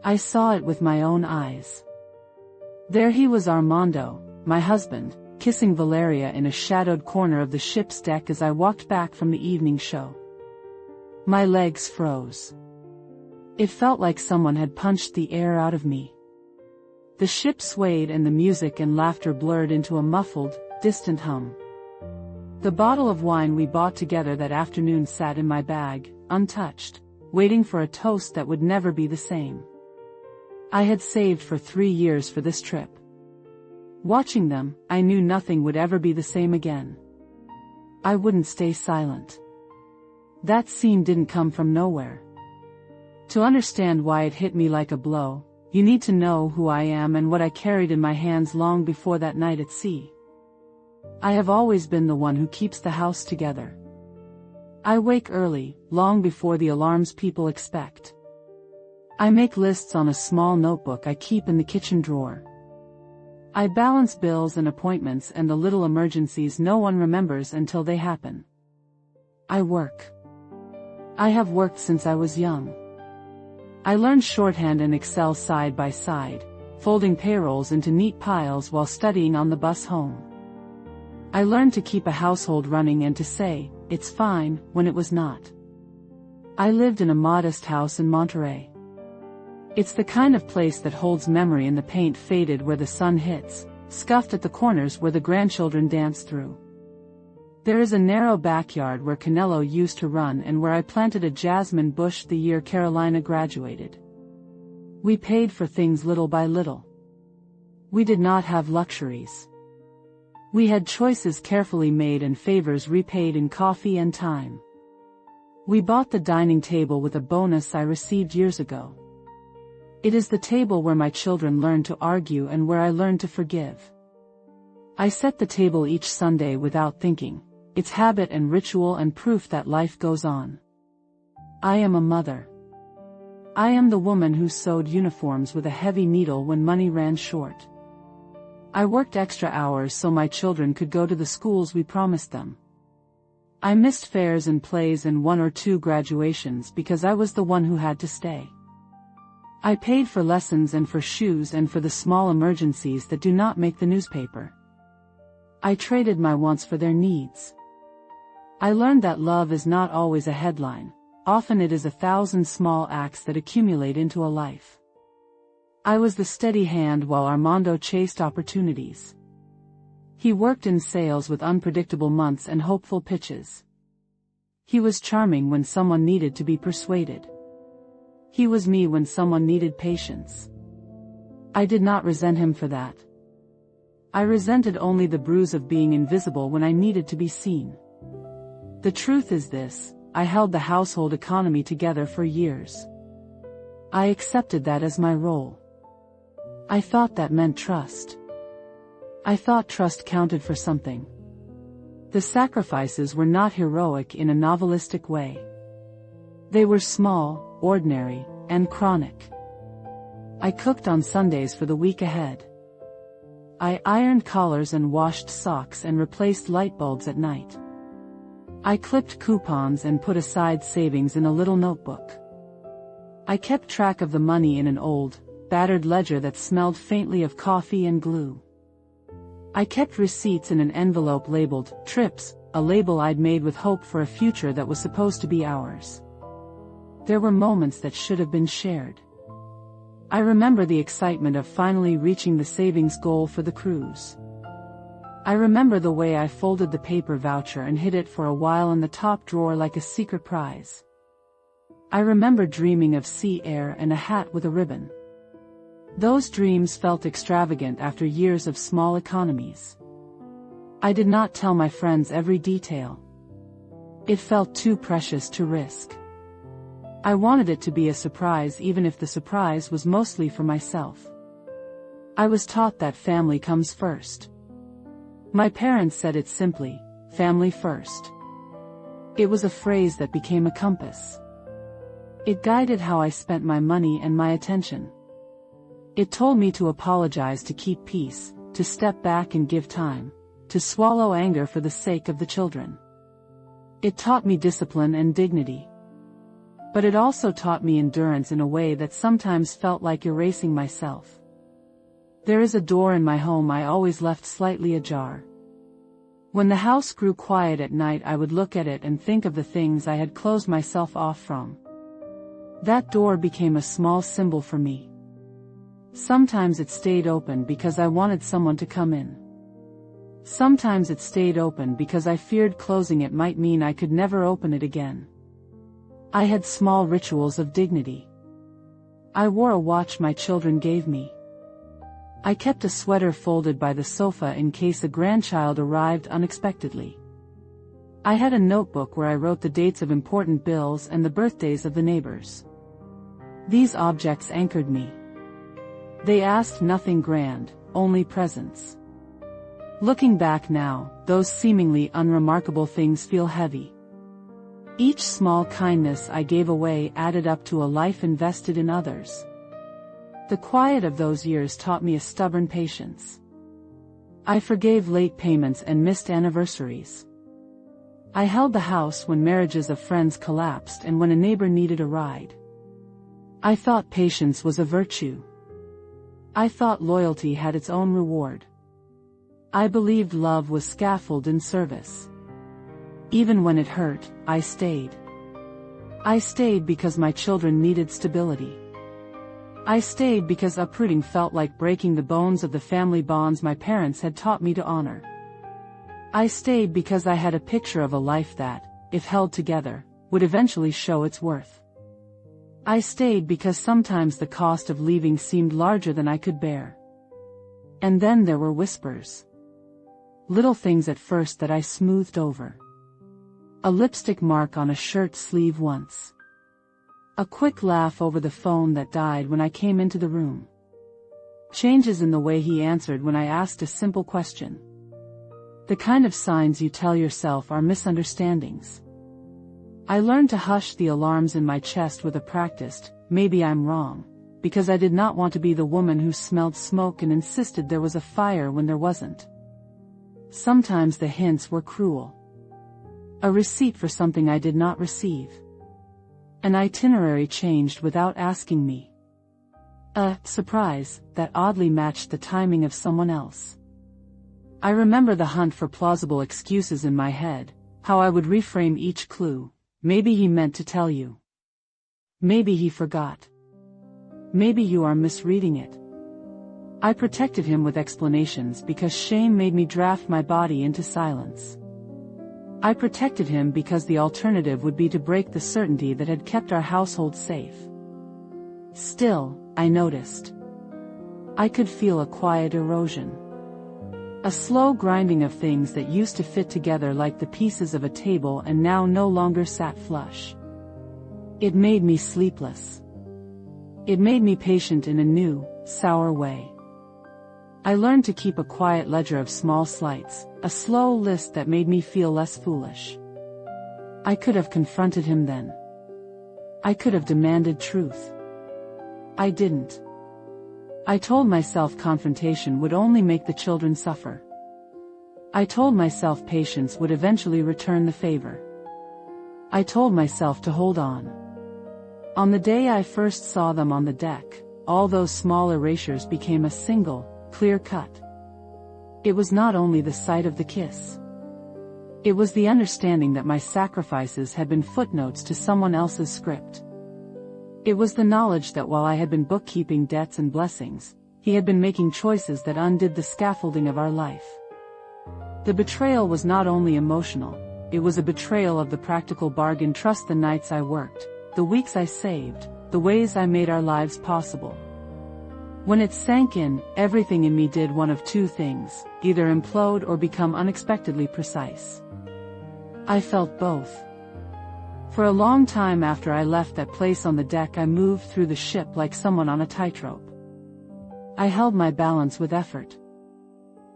I saw it with my own eyes. There he was, Armando, my husband, kissing Valeria in a shadowed corner of the ship's deck as I walked back from the evening show. My legs froze. It felt like someone had punched the air out of me. The ship swayed and the music and laughter blurred into a muffled, distant hum. The bottle of wine we bought together that afternoon sat in my bag, untouched, waiting for a toast that would never be the same. I had saved for 3 years for this trip. Watching them, I knew nothing would ever be the same again. I wouldn't stay silent. That scene didn't come from nowhere. To understand why it hit me like a blow, you need to know who I am and what I carried in my hands long before that night at sea. I have always been the one who keeps the house together. I wake early, long before the alarms people expect. I make lists on a small notebook I keep in the kitchen drawer. I balance bills and appointments and the little emergencies no one remembers until they happen. I work. I have worked since I was young. I learned shorthand and Excel side by side, folding payrolls into neat piles while studying on the bus home. I learned to keep a household running and to say, "It's fine," when it was not. I lived in a modest house in Monterey. It's the kind of place that holds memory in the paint faded where the sun hits, scuffed at the corners where the grandchildren dance through. There is a narrow backyard where Canelo used to run and where I planted a jasmine bush the year Carolina graduated. We paid for things little by little. We did not have luxuries. We had choices carefully made and favors repaid in coffee and time. We bought the dining table with a bonus I received years ago. It is the table where my children learned to argue and where I learned to forgive. I set the table each Sunday without thinking. It's habit and ritual and proof that life goes on. I am a mother. I am the woman who sewed uniforms with a heavy needle when money ran short. I worked extra hours so my children could go to the schools we promised them. I missed fairs and plays and 1 or 2 graduations because I was the one who had to stay. I paid for lessons and for shoes and for the small emergencies that do not make the newspaper. I traded my wants for their needs. I learned that love is not always a headline, often it is 1,000 small acts that accumulate into a life. I was the steady hand while Armando chased opportunities. He worked in sales with unpredictable months and hopeful pitches. He was charming when someone needed to be persuaded. He was me when someone needed patience. I did not resent him for that. I resented only the bruise of being invisible when I needed to be seen. The truth is this, I held the household economy together for years. I accepted that as my role. I thought that meant trust. I thought trust counted for something. The sacrifices were not heroic in a novelistic way. They were small, ordinary, and chronic. I cooked on Sundays for the week ahead. I ironed collars and washed socks and replaced light bulbs at night. I clipped coupons and put aside savings in a little notebook. I kept track of the money in an old, battered ledger that smelled faintly of coffee and glue. I kept receipts in an envelope labeled "Trips," a label I'd made with hope for a future that was supposed to be ours. There were moments that should have been shared. I remember the excitement of finally reaching the savings goal for the cruise. I remember the way I folded the paper voucher and hid it for a while in the top drawer like a secret prize. I remember dreaming of sea air and a hat with a ribbon. Those dreams felt extravagant after years of small economies. I did not tell my friends every detail. It felt too precious to risk. I wanted it to be a surprise even if the surprise was mostly for myself. I was taught that family comes first. My parents said it simply, family first. It was a phrase that became a compass. It guided how I spent my money and my attention. It told me to apologize to keep peace, to step back and give time, to swallow anger for the sake of the children. It taught me discipline and dignity. But it also taught me endurance in a way that sometimes felt like erasing myself. There is a door in my home I always left slightly ajar. When the house grew quiet at night, I would look at it and think of the things I had closed myself off from. That door became a small symbol for me. Sometimes it stayed open because I wanted someone to come in. Sometimes it stayed open because I feared closing it might mean I could never open it again. I had small rituals of dignity. I wore a watch my children gave me. I kept a sweater folded by the sofa in case a grandchild arrived unexpectedly. I had a notebook where I wrote the dates of important bills and the birthdays of the neighbors. These objects anchored me. They asked nothing grand, only presence. Looking back now, those seemingly unremarkable things feel heavy. Each small kindness I gave away added up to a life invested in others. The quiet of those years taught me a stubborn patience. I forgave late payments and missed anniversaries. I held the house when marriages of friends collapsed and when a neighbor needed a ride. I thought patience was a virtue. I thought loyalty had its own reward. I believed love was scaffold in service. Even when it hurt, I stayed. I stayed because my children needed stability. I stayed because uprooting felt like breaking the bones of the family bonds my parents had taught me to honor. I stayed because I had a picture of a life that, if held together, would eventually show its worth. I stayed because sometimes the cost of leaving seemed larger than I could bear. And then there were whispers. Little things at first that I smoothed over. A lipstick mark on a shirt sleeve once. A quick laugh over the phone that died when I came into the room. Changes in the way he answered when I asked a simple question. The kind of signs you tell yourself are misunderstandings. I learned to hush the alarms in my chest with a practiced, maybe I'm wrong, because I did not want to be the woman who smelled smoke and insisted there was a fire when there wasn't. Sometimes the hints were cruel. A receipt for something I did not receive. An itinerary changed without asking me. A surprise that oddly matched the timing of someone else. I remember the hunt for plausible excuses in my head, how I would reframe each clue. Maybe he meant to tell you. Maybe he forgot. Maybe you are misreading it. I protected him with explanations because shame made me draft my body into silence. I protected him because the alternative would be to break the certainty that had kept our household safe. Still, I noticed. I could feel a quiet erosion. A slow grinding of things that used to fit together like the pieces of a table and now no longer sat flush. It made me sleepless. It made me patient in a new, sour way. I learned to keep a quiet ledger of small slights, a slow list that made me feel less foolish. I could have confronted him then. I could have demanded truth. I didn't. I told myself confrontation would only make the children suffer. I told myself patience would eventually return the favor. I told myself to hold on. On the day I first saw them on the deck, all those small erasures became a single, clear cut. It was not only the sight of the kiss. It was the understanding that my sacrifices had been footnotes to someone else's script. It was the knowledge that while I had been bookkeeping debts and blessings, he had been making choices that undid the scaffolding of our life. The betrayal was not only emotional, it was a betrayal of the practical bargain trust the nights I worked, the weeks I saved, the ways I made our lives possible. When it sank in, everything in me did one of two things, either implode or become unexpectedly precise. I felt both. For a long time after I left that place on the deck, I moved through the ship like someone on a tightrope. I held my balance with effort.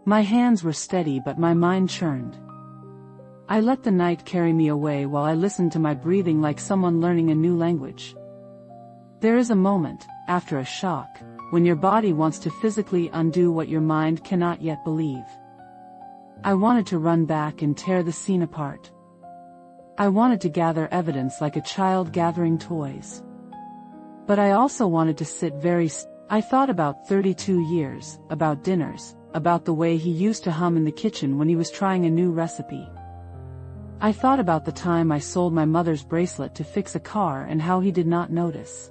My hands were steady but my mind churned. I let the night carry me away while I listened to my breathing like someone learning a new language. There is a moment, after a shock, when your body wants to physically undo what your mind cannot yet believe. I wanted to run back and tear the scene apart. I wanted to gather evidence like a child gathering toys. But I also wanted to sit I thought about 32 years, about dinners, about the way he used to hum in the kitchen when he was trying a new recipe. I thought about the time I sold my mother's bracelet to fix a car and how he did not notice.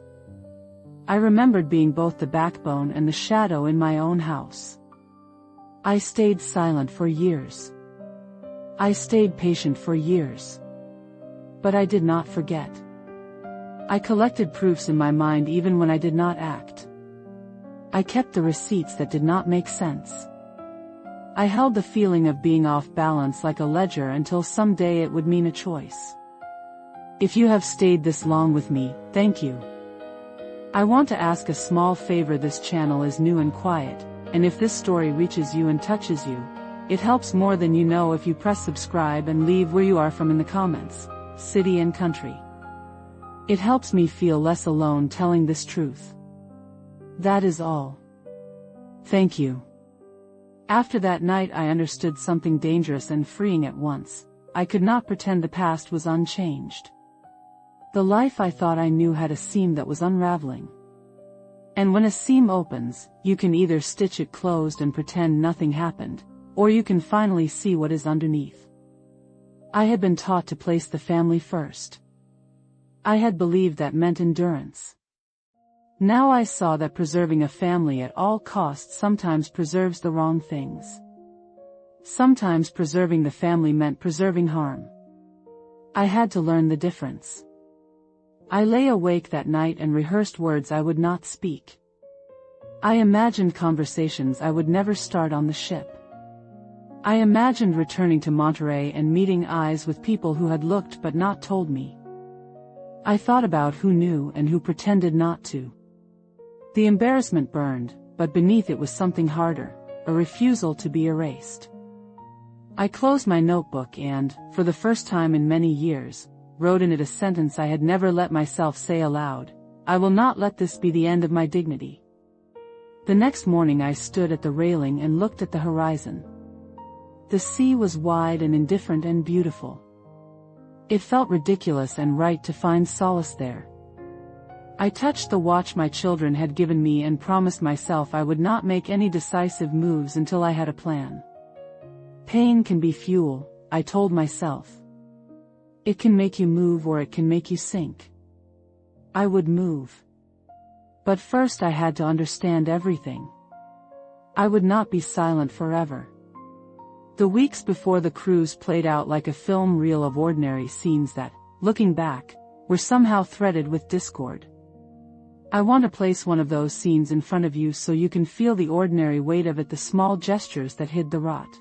I remembered being both the backbone and the shadow in my own house. I stayed silent for years. I stayed patient for years. But I did not forget. I collected proofs in my mind even when I did not act. I kept the receipts that did not make sense. I held the feeling of being off balance like a ledger until someday it would mean a choice. If you have stayed this long with me, thank you. I want to ask a small favor. This channel is new and quiet, and if this story reaches you and touches you, it helps more than you know if you press subscribe and leave where you are from in the comments, city and country. It helps me feel less alone telling this truth. That is all. Thank you. After that night I understood something dangerous and freeing at once. I could not pretend the past was unchanged. The life I thought I knew had a seam that was unraveling. And when a seam opens, you can either stitch it closed and pretend nothing happened, or you can finally see what is underneath. I had been taught to place the family first. I had believed that meant endurance. Now I saw that preserving a family at all costs sometimes preserves the wrong things. Sometimes preserving the family meant preserving harm. I had to learn the difference. I lay awake that night and rehearsed words I would not speak. I imagined conversations I would never start on the ship. I imagined returning to Monterey and meeting eyes with people who had looked but not told me. I thought about who knew and who pretended not to. The embarrassment burned, but beneath it was something harder, a refusal to be erased. I closed my notebook and, for the first time in many years, wrote in it a sentence I had never let myself say aloud: I will not let this be the end of my dignity. The next morning I stood at the railing and looked at the horizon. The sea was wide and indifferent and beautiful. It felt ridiculous and right to find solace there. I touched the watch my children had given me and promised myself I would not make any decisive moves until I had a plan. Pain can be fuel, I told myself. It can make you move or it can make you sink. I would move. But first I had to understand everything. I would not be silent forever. The weeks before the cruise played out like a film reel of ordinary scenes that, looking back, were somehow threaded with discord. I want to place one of those scenes in front of you so you can feel the ordinary weight of it, the small gestures that hid the rot.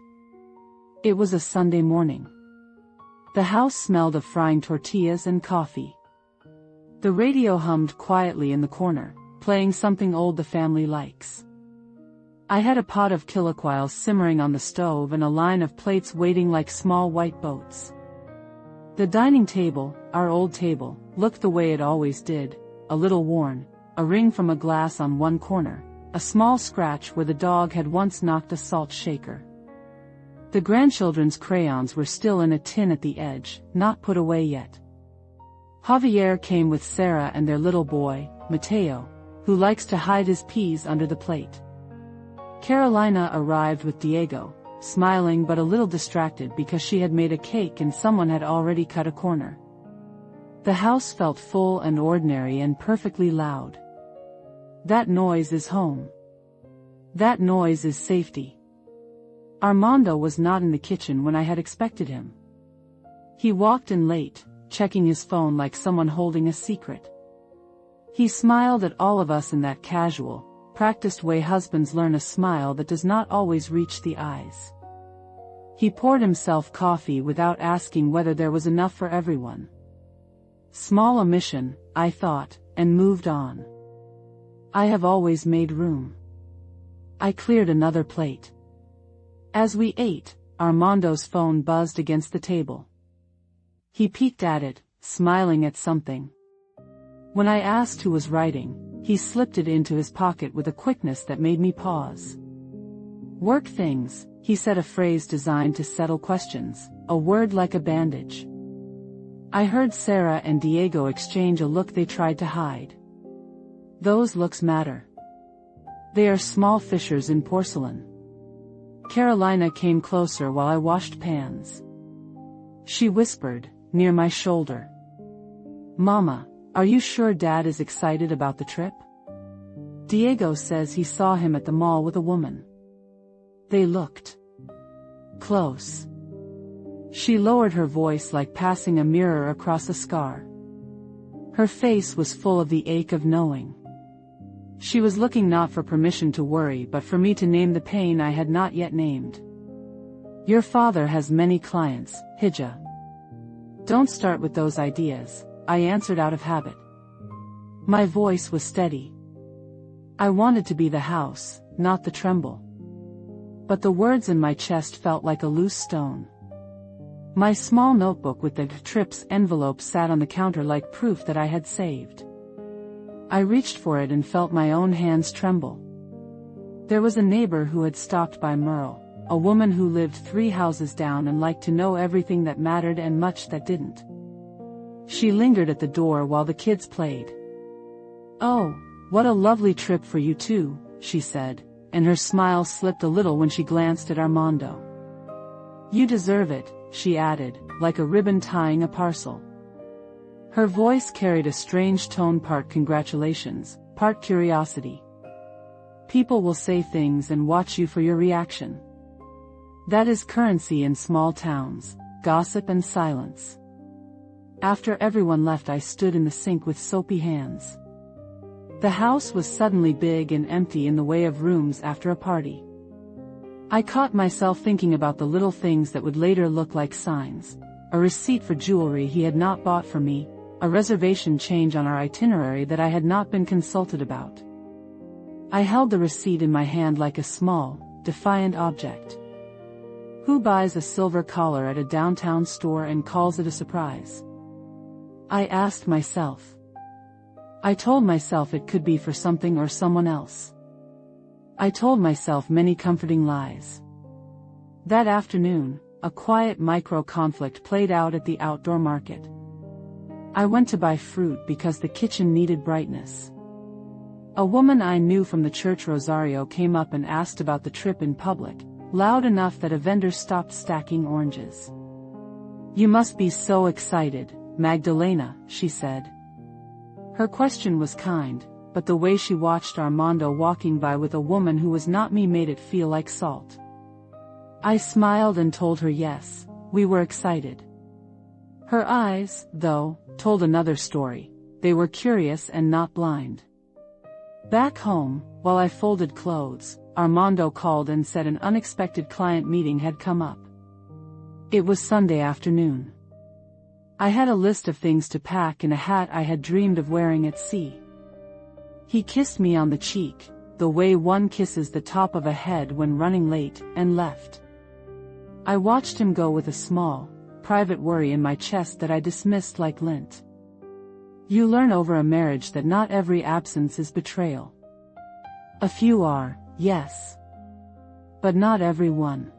It was a Sunday morning. The house smelled of frying tortillas and coffee. The radio hummed quietly in the corner, playing something old the family likes. I had a pot of chilaquiles simmering on the stove and a line of plates waiting like small white boats. The dining table, our old table, looked the way it always did, a little worn, a ring from a glass on one corner, a small scratch where the dog had once knocked a salt shaker. The grandchildren's crayons were still in a tin at the edge, not put away yet. Javier came with Sarah and their little boy, Mateo, who likes to hide his peas under the plate. Carolina arrived with Diego, smiling but a little distracted because she had made a cake and someone had already cut a corner. The house felt full and ordinary and perfectly loud. That noise is home. That noise is safety. Armando was not in the kitchen when I had expected him. He walked in late, checking his phone like someone holding a secret. He smiled at all of us in that casual, practiced way husbands learn, a smile that does not always reach the eyes. He poured himself coffee without asking whether there was enough for everyone. Small omission, I thought, and moved on. I have always made room. I cleared another plate. As we ate, Armando's phone buzzed against the table. He peeked at it, smiling at something. When I asked who was writing, he slipped it into his pocket with a quickness that made me pause. Work things, he said, a phrase designed to settle questions, a word like a bandage. I heard Sarah and Diego exchange a look they tried to hide. Those looks matter. They are small fissures in porcelain. Carolina came closer while I washed pans. She whispered, near my shoulder. Mama, are you sure Dad is excited about the trip? Diego says he saw him at the mall with a woman. They looked close. She lowered her voice like passing a mirror across a scar. Her face was full of the ache of knowing. She was looking not for permission to worry but for me to name the pain I had not yet named. Your father has many clients, Hija. Don't start with those ideas, I answered out of habit. My voice was steady. I wanted to be the house, not the tremble. But the words in my chest felt like a loose stone. My small notebook with the trip's envelope sat on the counter like proof that I had saved. I reached for it and felt my own hands tremble. There was a neighbor who had stopped by Merle, a woman who lived 3 houses down and liked to know everything that mattered and much that didn't. She lingered at the door while the kids played. Oh, what a lovely trip for you two, she said, and her smile slipped a little when she glanced at Armando. You deserve it, she added, like a ribbon tying a parcel. Her voice carried a strange tone, part congratulations, part curiosity. People will say things and watch you for your reaction. That is currency in small towns, gossip and silence. After everyone left, I stood in the sink with soapy hands. The house was suddenly big and empty in the way of rooms after a party. I caught myself thinking about the little things that would later look like signs. A receipt for jewelry he had not bought for me, a reservation change on our itinerary that I had not been consulted about. I held the receipt in my hand like a small, defiant object. Who buys a silver collar at a downtown store and calls it a surprise? I asked myself. I told myself it could be for something or someone else. I told myself many comforting lies. That afternoon, a quiet micro-conflict played out at the outdoor market. I went to buy fruit because the kitchen needed brightness. A woman I knew from the church Rosario came up and asked about the trip in public, loud enough that a vendor stopped stacking oranges. You must be so excited, Magdalena, she said. Her question was kind, but the way she watched Armando walking by with a woman who was not me made it feel like salt. I smiled and told her yes, we were excited. Her eyes, though, told another story. They were curious and not blind. Back home, while I folded clothes, Armando called and said an unexpected client meeting had come up. It was Sunday afternoon. I had a list of things to pack and a hat I had dreamed of wearing at sea. He kissed me on the cheek, the way one kisses the top of a head when running late, and left. I watched him go with a small, private worry in my chest that I dismissed like lint. You learn over a marriage that not every absence is betrayal. A few are, yes. But not every one.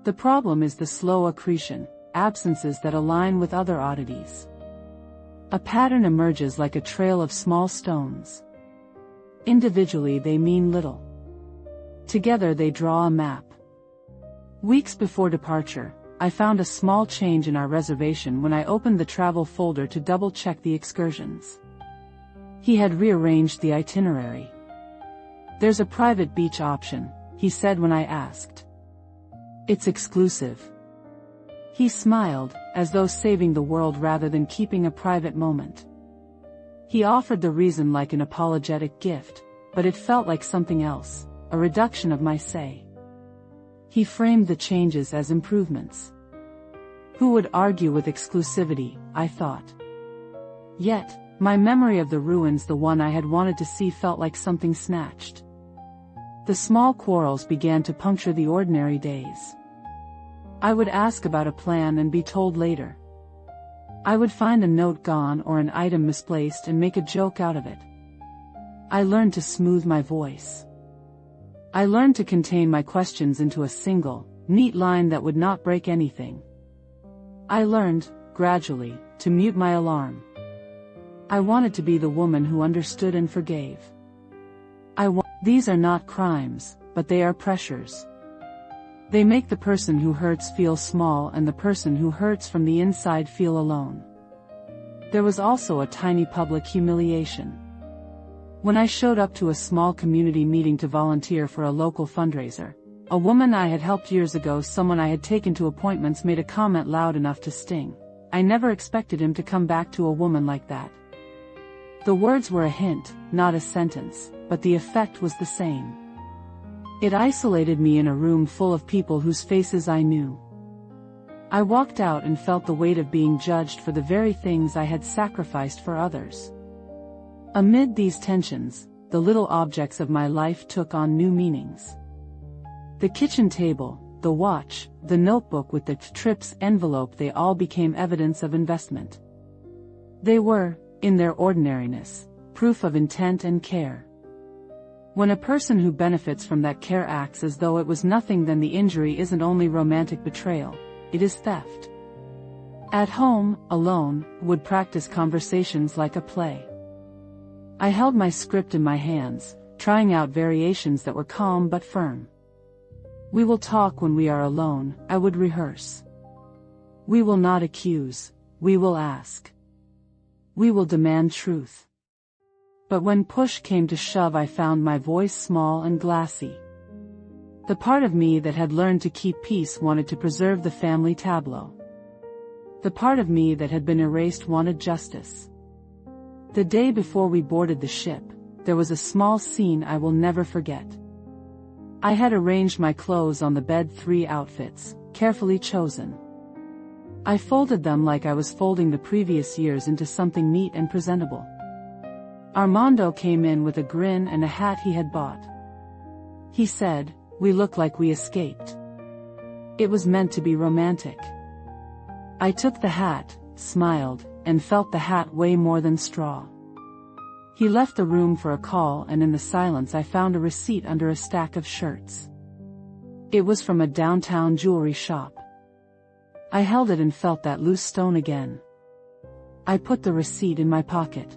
The problem is the slow accretion, absences that align with other oddities. A pattern emerges like a trail of small stones. Individually they mean little. Together they draw a map. Weeks before departure, I found a small change in our reservation when I opened the travel folder to double-check the excursions. He had rearranged the itinerary. There's a private beach option, he said when I asked. It's exclusive. He smiled, as though saving the world rather than keeping a private moment. He offered the reason like an apologetic gift, but it felt like something else, a reduction of my say. He framed the changes as improvements. Who would argue with exclusivity, I thought. Yet, my memory of the ruins, the one I had wanted to see, felt like something snatched. The small quarrels began to puncture the ordinary days. I would ask about a plan and be told later. I would find a note gone or an item misplaced and make a joke out of it. I learned to smooth my voice. I learned to contain my questions into a single, neat line that would not break anything. I learned, gradually, to mute my alarm. I wanted to be the woman who understood and forgave. These are not crimes, but they are pressures. They make the person who hurts feel small and the person who hurts from the inside feel alone. There was also a tiny public humiliation. When I showed up to a small community meeting to volunteer for a local fundraiser, a woman I had helped years ago, someone I had taken to appointments, made a comment loud enough to sting. I never expected him to come back to a woman like that. The words were a hint, not a sentence, but the effect was the same. It isolated me in a room full of people whose faces I knew. I walked out and felt the weight of being judged for the very things I had sacrificed for others. Amid these tensions, the little objects of my life took on new meanings. The kitchen table, the watch, the notebook with the trips envelope, they all became evidence of investment. They were, in their ordinariness, proof of intent and care. When a person who benefits from that care acts as though it was nothing, then the injury isn't only romantic betrayal, it is theft. At home, alone, would practice conversations like a play. I held my script in my hands, trying out variations that were calm but firm. We will talk when we are alone, I would rehearse. We will not accuse, we will ask. We will demand truth. But when push came to shove, I found my voice small and glassy. The part of me that had learned to keep peace wanted to preserve the family tableau. The part of me that had been erased wanted justice. The day before we boarded the ship, there was a small scene I will never forget. I had arranged my clothes on the bed, 3 outfits, carefully chosen. I folded them like I was folding the previous years into something neat and presentable. Armando came in with a grin and a hat he had bought. He said, "We look like we escaped." It was meant to be romantic. I took the hat, smiled, and felt the hat weigh more than straw. He left the room for a call, and in the silence I found a receipt under a stack of shirts. It was from a downtown jewelry shop. I held it and felt that loose stone again. I put the receipt in my pocket.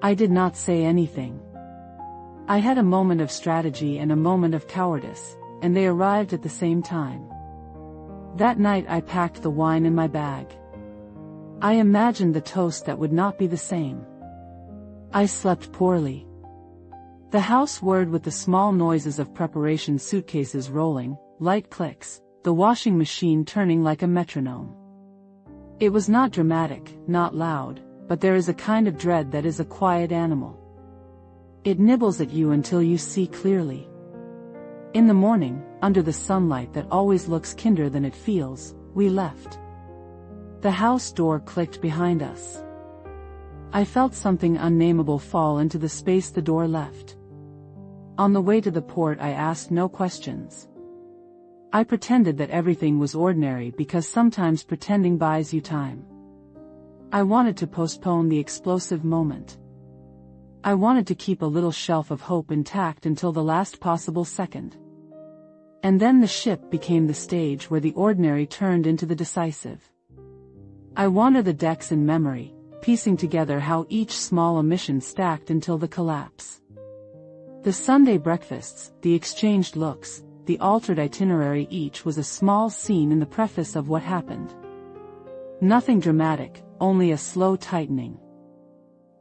I did not say anything. I had a moment of strategy and a moment of cowardice, and they arrived at the same time. That night I packed the wine in my bag. I imagined the toast that would not be the same. I slept poorly. The house whirred with the small noises of preparation, suitcases rolling, light clicks, the washing machine turning like a metronome. It was not dramatic, not loud, but there is a kind of dread that is a quiet animal. It nibbles at you until you see clearly. In the morning, under the sunlight that always looks kinder than it feels, we left. The house door clicked behind us. I felt something unnameable fall into the space the door left. On the way to the port I asked no questions. I pretended that everything was ordinary because sometimes pretending buys you time. I wanted to postpone the explosive moment. I wanted to keep a little shelf of hope intact until the last possible second. And then the ship became the stage where the ordinary turned into the decisive. I wander the decks in memory, piecing together how each small omission stacked until the collapse. The Sunday breakfasts, the exchanged looks, the altered itinerary, each was a small scene in the preface of what happened. Nothing dramatic, only a slow tightening.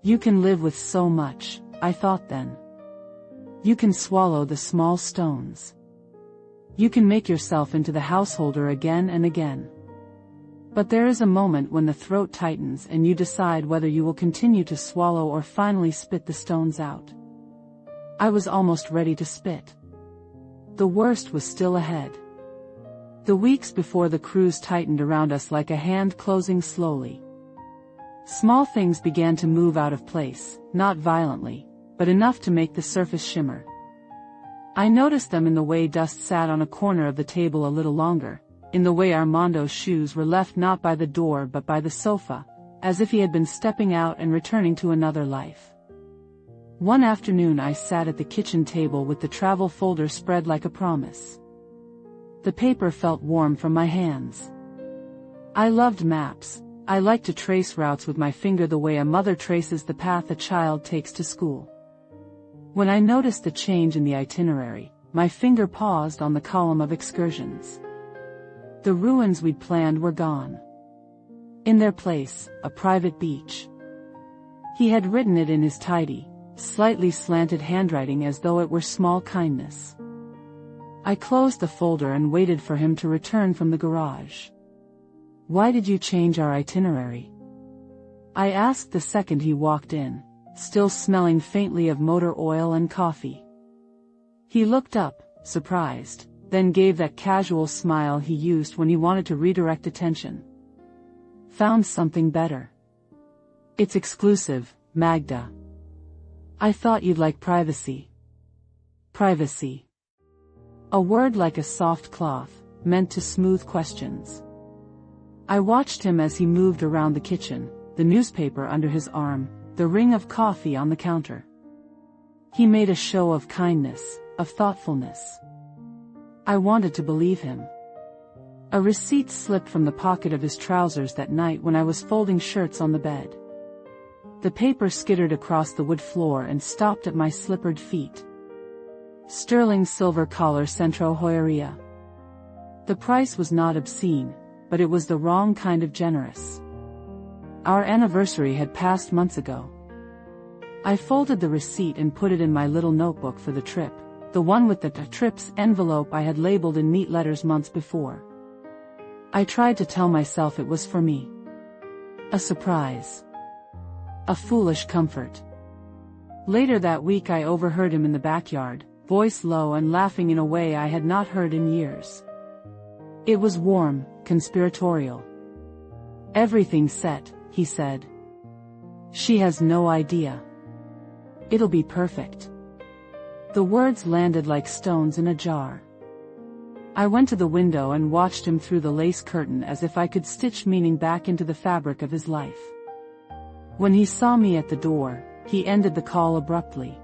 You can live with so much, I thought then. You can swallow the small stones. You can make yourself into the householder again and again. But there is a moment when the throat tightens and you decide whether you will continue to swallow or finally spit the stones out. I was almost ready to spit. The worst was still ahead. The weeks before the cruise tightened around us like a hand closing slowly. Small things began to move out of place, not violently, but enough to make the surface shimmer. I noticed them in the way dust sat on a corner of the table a little longer, in the way Armando's shoes were left not by the door but by the sofa, as if he had been stepping out and returning to another life. One afternoon I sat at the kitchen table with the travel folder spread like a promise. The paper felt warm from my hands. I loved maps, I like to trace routes with my finger the way a mother traces the path a child takes to school. When I noticed the change in the itinerary, my finger paused on the column of excursions. The ruins we'd planned were gone. In their place, a private beach. He had written it in his tidy, slightly slanted handwriting as though it were small kindness. I closed the folder and waited for him to return from the garage. "Why did you change our itinerary?" I asked the second he walked in, still smelling faintly of motor oil and coffee. He looked up, surprised, then gave that casual smile he used when he wanted to redirect attention. "Found something better. It's exclusive, Magda. I thought you'd like privacy." Privacy. A word like a soft cloth, meant to smooth questions. I watched him as he moved around the kitchen, the newspaper under his arm, the ring of coffee on the counter. He made a show of kindness, of thoughtfulness. I wanted to believe him. A receipt slipped from the pocket of his trousers that night when I was folding shirts on the bed. The paper skittered across the wood floor and stopped at my slippered feet. Sterling silver collar Centro Joyeria. The price was not obscene, but it was the wrong kind of generous. Our anniversary had passed months ago. I folded the receipt and put it in my little notebook for the trip, the one with the trip's envelope I had labeled in neat letters months before. I tried to tell myself it was for me. A surprise. A foolish comfort. Later that week I overheard him in the backyard, voice low and laughing in a way I had not heard in years. It was warm, conspiratorial. "Everything's set," he said. "She has no idea. It'll be perfect." The words landed like stones in a jar. I went to the window and watched him through the lace curtain as if I could stitch meaning back into the fabric of his life. When he saw me at the door, he ended the call abruptly.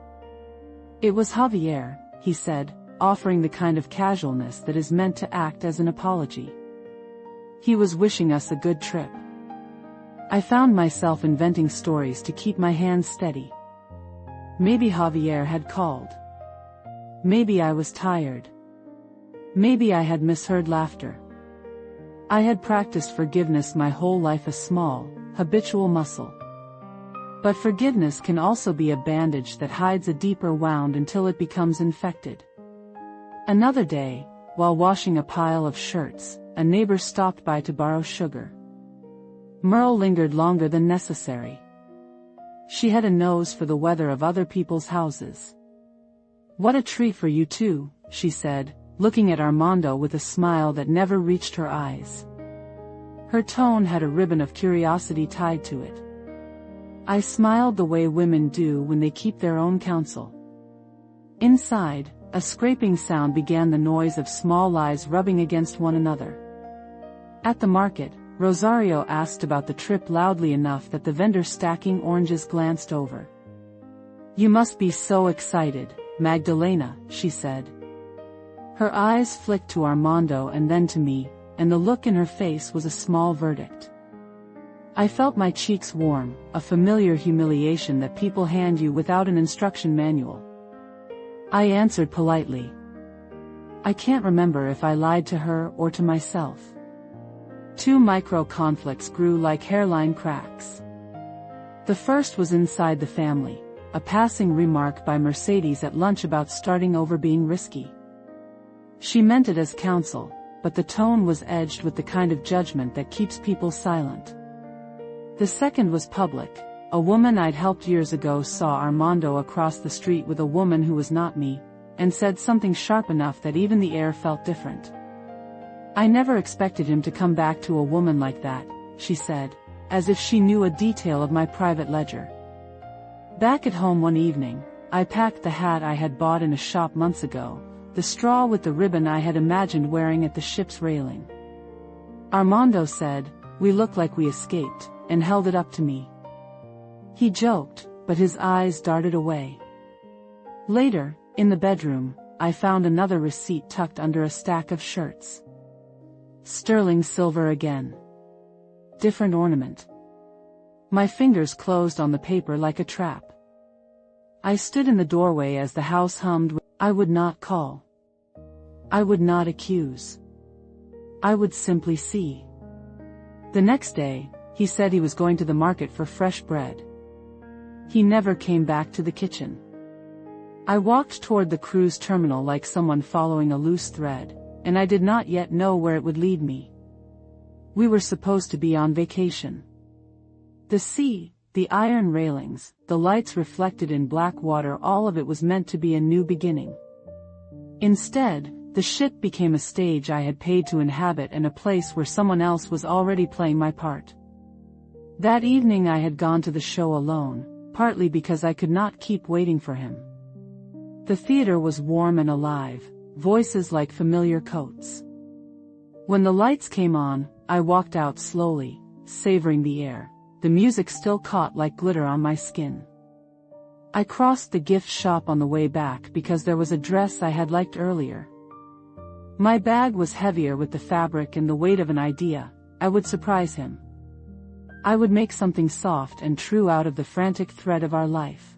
"It was Javier," he said, offering the kind of casualness that is meant to act as an apology. He was wishing us a good trip. I found myself inventing stories to keep my hands steady. Maybe Javier had called. Maybe I was tired. Maybe I had misheard laughter. I had practiced forgiveness my whole life, a small, habitual muscle. But forgiveness can also be a bandage that hides a deeper wound until it becomes infected. Another day, while washing a pile of shirts, a neighbor stopped by to borrow sugar. Merle lingered longer than necessary. She had a nose for the weather of other people's houses. "What a treat for you too," she said, looking at Armando with a smile that never reached her eyes. Her tone had a ribbon of curiosity tied to it. I smiled the way women do when they keep their own counsel. Inside, a scraping sound began, the noise of small lies rubbing against one another. At the market, Rosario asked about the trip loudly enough that the vendor stacking oranges glanced over. "You must be so excited, Magdalena," she said. Her eyes flicked to Armando and then to me, and the look in her face was a small verdict. I felt my cheeks warm, a familiar humiliation that people hand you without an instruction manual. I answered politely. I can't remember if I lied to her or to myself. Two micro-conflicts grew like hairline cracks. The first was inside the family, a passing remark by Mercedes at lunch about starting over being risky. She meant it as counsel, but the tone was edged with the kind of judgment that keeps people silent. The second was public. A woman I'd helped years ago saw Armando across the street with a woman who was not me, and said something sharp enough that even the air felt different. "I never expected him to come back to a woman like that," she said, as if she knew a detail of my private ledger. Back at home one evening, I packed the hat I had bought in a shop months ago, the straw with the ribbon I had imagined wearing at the ship's railing. Armando said, "We look like we escaped," and held it up to me. He joked, but his eyes darted away. Later, in the bedroom, I found another receipt tucked under a stack of shirts. Sterling silver again. different ornament. My fingers closed on the paper like a trap. I stood in the doorway as the house hummed. I would not call. I would not accuse. I would simply see. The next day, he said he was going to the market for fresh bread. He never came back to the kitchen. I walked toward the cruise terminal like someone following a loose thread, and I did not yet know where it would lead me. We were supposed to be on vacation. The sea, the iron railings, the lights reflected in black water, all of it was meant to be a new beginning. Instead, the ship became a stage I had paid to inhabit and a place where someone else was already playing my part. That evening I had gone to the show alone, partly because I could not keep waiting for him. The theater was warm and alive, voices like familiar coats. When the lights came on, I walked out slowly, savoring the air. The music still caught like glitter on my skin. I crossed the gift shop on the way back because there was a dress I had liked earlier. My bag was heavier with the fabric and the weight of an idea. I would surprise him. I would make something soft and true out of the frantic thread of our life.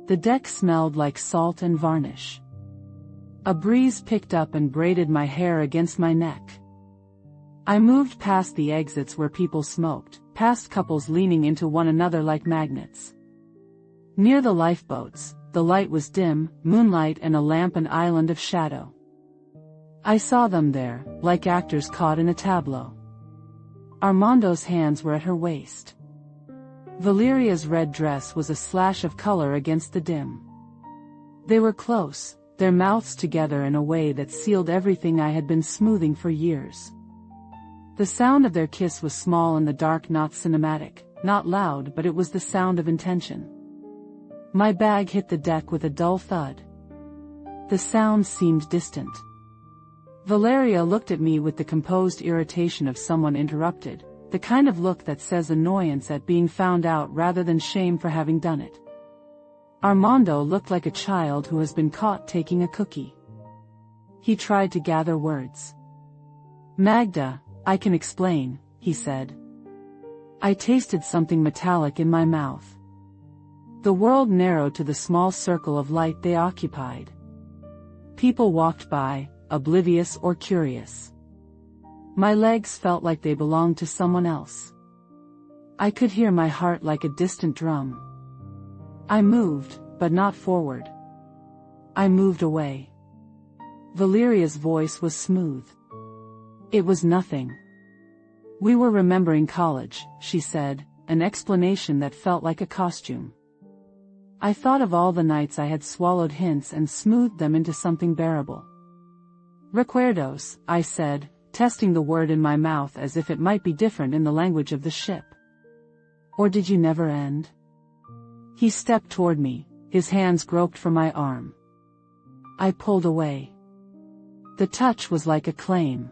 The deck smelled like salt and varnish. A breeze picked up and braided my hair against my neck. I moved past the exits where people smoked, past couples leaning into one another like magnets. Near the lifeboats, the light was dim, moonlight and a lamp, an island of shadow. I saw them there, like actors caught in a tableau. Armando's hands were at her waist. Valeria's red dress was a slash of color against the dim. They were close, their mouths together in a way that sealed everything I had been smoothing for years. The sound of their kiss was small in the dark, not cinematic, not loud, but it was the sound of intention. My bag hit the deck with a dull thud. The sound seemed distant. Valeria looked at me with the composed irritation of someone interrupted, the kind of look that says annoyance at being found out rather than shame for having done it. Armando looked like a child who has been caught taking a cookie. He tried to gather words. "Magda, I can explain," he said. I tasted something metallic in my mouth. The world narrowed to the small circle of light they occupied. People walked by, oblivious or curious. My legs felt like they belonged to someone else. I could hear my heart like a distant drum. I moved, but not forward. I moved away. Valeria's voice was smooth. "It was nothing. We were remembering college," she said, an explanation that felt like a costume. I thought of all the nights I had swallowed hints and smoothed them into something bearable. "Recuerdos," I said, testing the word in my mouth as if it might be different in the language of the ship. "Or did you never end?" He stepped toward me, his hands groped for my arm. I pulled away. The touch was like a claim.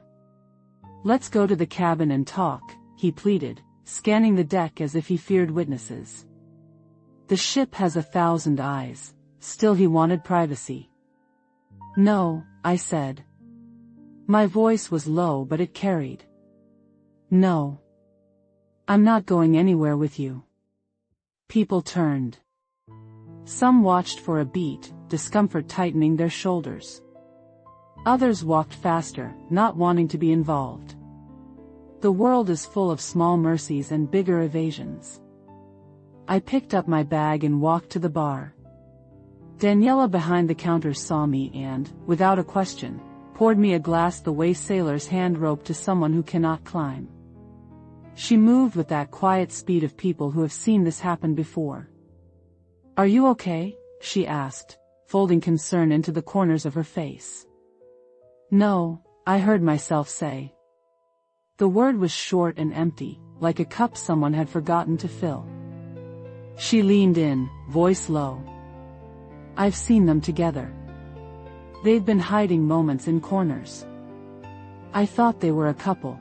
"Let's go to the cabin and talk," he pleaded, scanning the deck as if he feared witnesses. The ship has 1,000 eyes. Still he wanted privacy. "No," I said. My voice was low but it carried. "No. I'm not going anywhere with you." People turned. Some watched for a beat, discomfort tightening their shoulders. Others walked faster, not wanting to be involved. The world is full of small mercies and bigger evasions. I picked up my bag and walked to the bar. Daniela behind the counter saw me and, without a question, poured me a glass the way sailors hand rope to someone who cannot climb. She moved with that quiet speed of people who have seen this happen before. "Are you okay?" she asked, folding concern into the corners of her face. "No," I heard myself say. The word was short and empty, like a cup someone had forgotten to fill. She leaned in, voice low. "I've seen them together. They'd been hiding moments in corners. I thought they were a couple.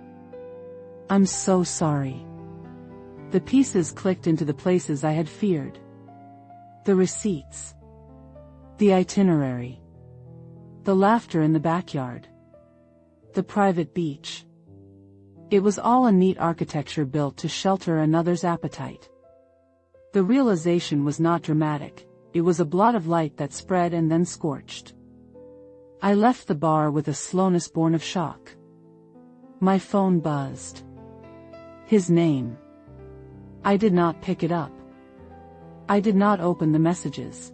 I'm so sorry." The pieces clicked into the places I had feared. The receipts. The itinerary. The laughter in the backyard. The private beach. It was all a neat architecture built to shelter another's appetite. The realization was not dramatic, it was a blot of light that spread and then scorched. I left the bar with a slowness born of shock. My phone buzzed. His name. I did not pick it up. I did not open the messages.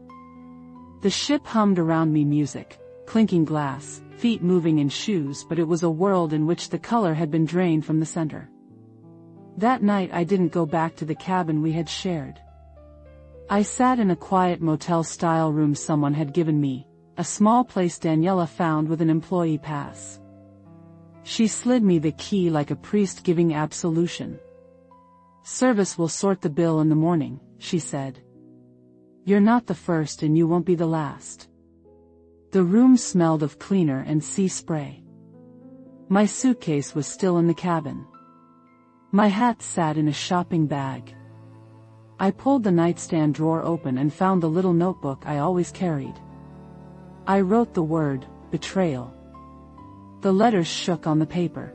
The ship hummed around me, music, clinking glass, feet moving in shoes, but it was a world in which the color had been drained from the center. That night I didn't go back to the cabin we had shared. I sat in a quiet motel-style room someone had given me, a small place Daniela found with an employee pass. She slid me the key like a priest giving absolution. "Service will sort the bill in the morning," she said. "You're not the first and you won't be the last." The room smelled of cleaner and sea spray. My suitcase was still in the cabin. My hat sat in a shopping bag. I pulled the nightstand drawer open and found the little notebook I always carried. I wrote the word, betrayal. The letters shook on the paper.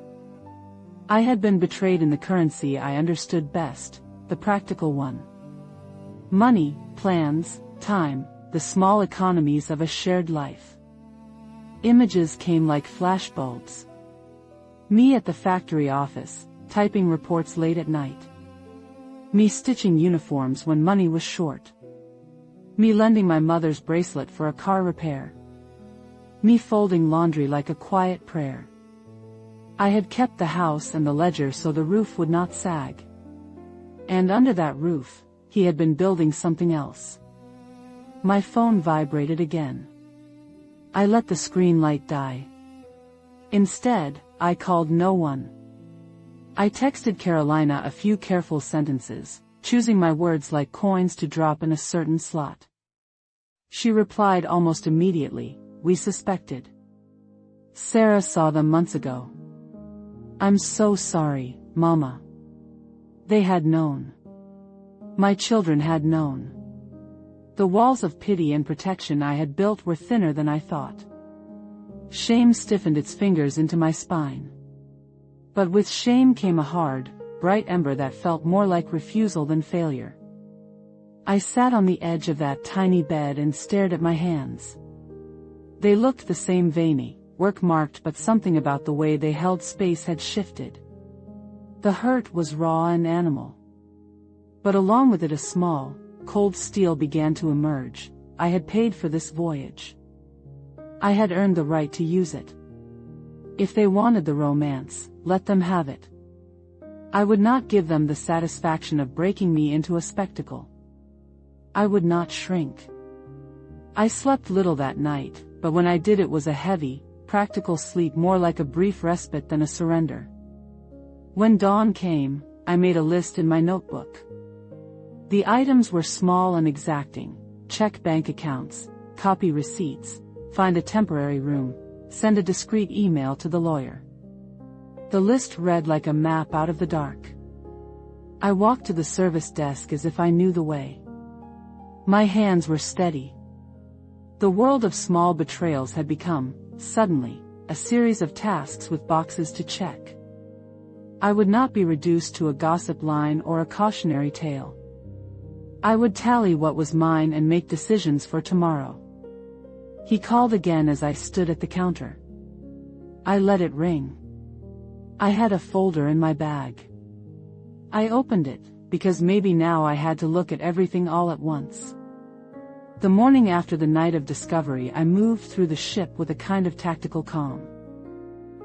I had been betrayed in the currency I understood best, the practical one. Money, plans, time, the small economies of a shared life. Images came like flashbulbs. Me at the factory office, typing reports late at night. Me stitching uniforms when money was short. Me lending my mother's bracelet for a car repair. Me folding laundry like a quiet prayer. I had kept the house and the ledger so the roof would not sag. And under that roof, he had been building something else. My phone vibrated again. I let the screen light die. Instead, I called no one. I texted Carolina a few careful sentences, choosing my words like coins to drop in a certain slot. She replied almost immediately, "We suspected. Sarah saw them months ago." "I'm so sorry, Mama." They had known. My children had known. The walls of pity and protection I had built were thinner than I thought. Shame stiffened its fingers into my spine. But with shame came a hard, bright ember that felt more like refusal than failure. I sat on the edge of that tiny bed and stared at my hands. They looked the same, veiny, work-marked, but something about the way they held space had shifted. The hurt was raw and animal. But along with it a small, cold steel began to emerge. I had paid for this voyage. I had earned the right to use it. If they wanted the romance, let them have it. I would not give them the satisfaction of breaking me into a spectacle. I would not shrink. I slept little that night, but when I did it was a heavy, practical sleep, more like a brief respite than a surrender. When dawn came, I made a list in my notebook. The items were small and exacting: check bank accounts, copy receipts, find a temporary room, send a discreet email to the lawyer. The list read like a map out of the dark. I walked to the service desk as if I knew the way. My hands were steady. The world of small betrayals had become, suddenly, a series of tasks with boxes to check. I would not be reduced to a gossip line or a cautionary tale. I would tally what was mine and make decisions for tomorrow. He called again as I stood at the counter. I let it ring. I had a folder in my bag. I opened it, because maybe now I had to look at everything all at once. The morning after the night of discovery, I moved through the ship with a kind of tactical calm.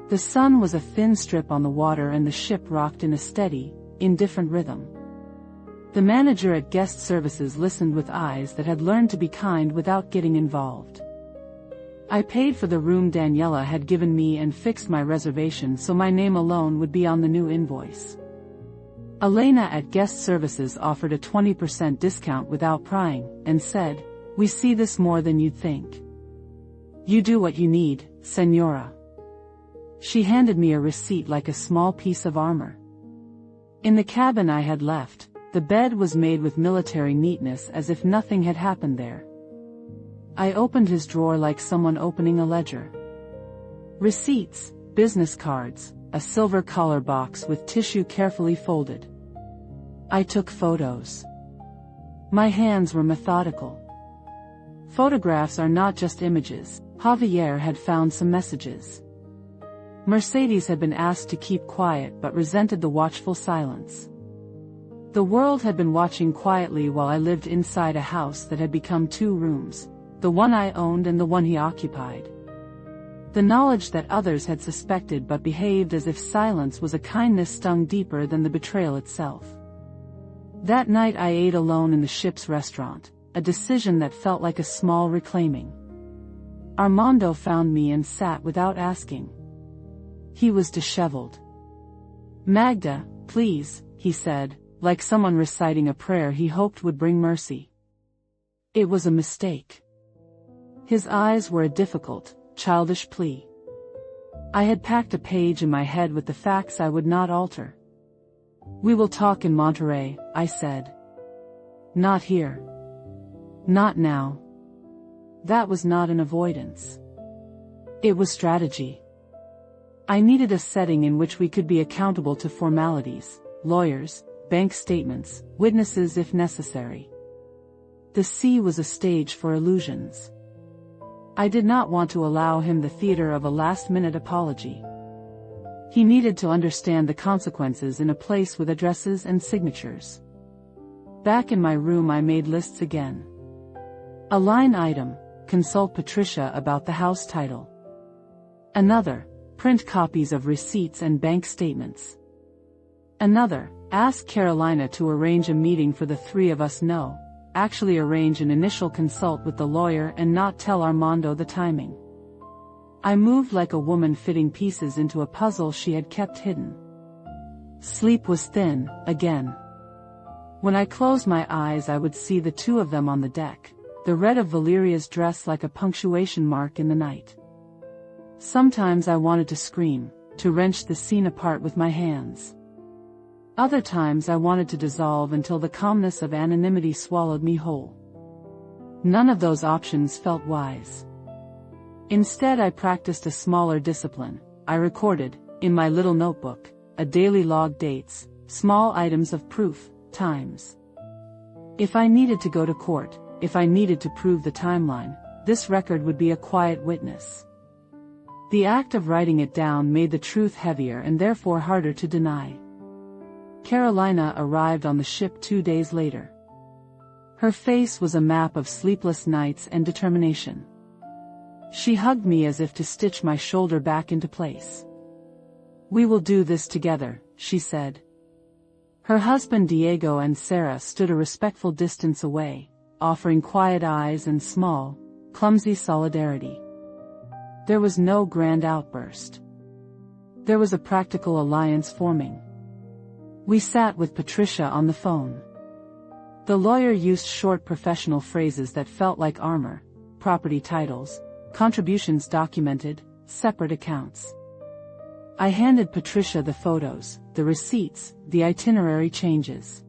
The sun was a thin strip on the water and the ship rocked in a steady, indifferent rhythm. The manager at guest services listened with eyes that had learned to be kind without getting involved. I paid for the room Daniela had given me and fixed my reservation so my name alone would be on the new invoice. Elena at guest services offered a 20% discount without prying, and said, "We see this more than you'd think. You do what you need, Senora." She handed me a receipt like a small piece of armor. In the cabin I had left, the bed was made with military neatness as if nothing had happened there. I opened his drawer like someone opening a ledger. Receipts, business cards, a silver collar box with tissue carefully folded. I took photos. My hands were methodical. Photographs are not just images. Javier had found some messages. Mercedes had been asked to keep quiet but resented the watchful silence. The world had been watching quietly while I lived inside a house that had become 2 rooms, the one I owned and the one he occupied. The knowledge that others had suspected but behaved as if silence was a kindness stung deeper than the betrayal itself. That night I ate alone in the ship's restaurant, a decision that felt like a small reclaiming. Armando found me and sat without asking. He was disheveled. "Magda, please," he said, like someone reciting a prayer he hoped would bring mercy. It was a mistake. His eyes were a difficult, childish plea. I had packed a page in my head with the facts I would not alter. "We will talk in Monterrey," I said. "Not here. Not now." That was not an avoidance. It was strategy. I needed a setting in which we could be accountable to formalities, lawyers, bank statements, witnesses if necessary. The sea was a stage for illusions. I did not want to allow him the theater of a last-minute apology. He needed to understand the consequences in a place with addresses and signatures. Back in my room I made lists again. A line item: consult Patricia about the house title. Another: print copies of receipts and bank statements. Another: ask Carolina to arrange a meeting for the 3 of us. No, actually arrange an initial consult with the lawyer and not tell Armando the timing. I moved like a woman fitting pieces into a puzzle she had kept hidden. Sleep was thin, again. When I closed my eyes I would see the 2 of them on the deck, the red of Valeria's dress like a punctuation mark in the night. Sometimes I wanted to scream, to wrench the scene apart with my hands. Other times I wanted to dissolve until the calmness of anonymity swallowed me whole. None of those options felt wise. Instead I practiced a smaller discipline. I recorded, in my little notebook, a daily log: dates, small items of proof, times. If I needed to go to court, if I needed to prove the timeline, this record would be a quiet witness. The act of writing it down made the truth heavier and therefore harder to deny. Carolina arrived on the ship 2 days later. Her face was a map of sleepless nights and determination. She hugged me as if to stitch my shoulder back into place. "We will do this together," she said. Her husband Diego and Sarah stood a respectful distance away, offering quiet eyes and small, clumsy solidarity. There was no grand outburst. There was a practical alliance forming. We sat with Patricia on the phone. The lawyer used short professional phrases that felt like armor: property titles, contributions documented, separate accounts. I handed Patricia the photos, the receipts, the itinerary changes.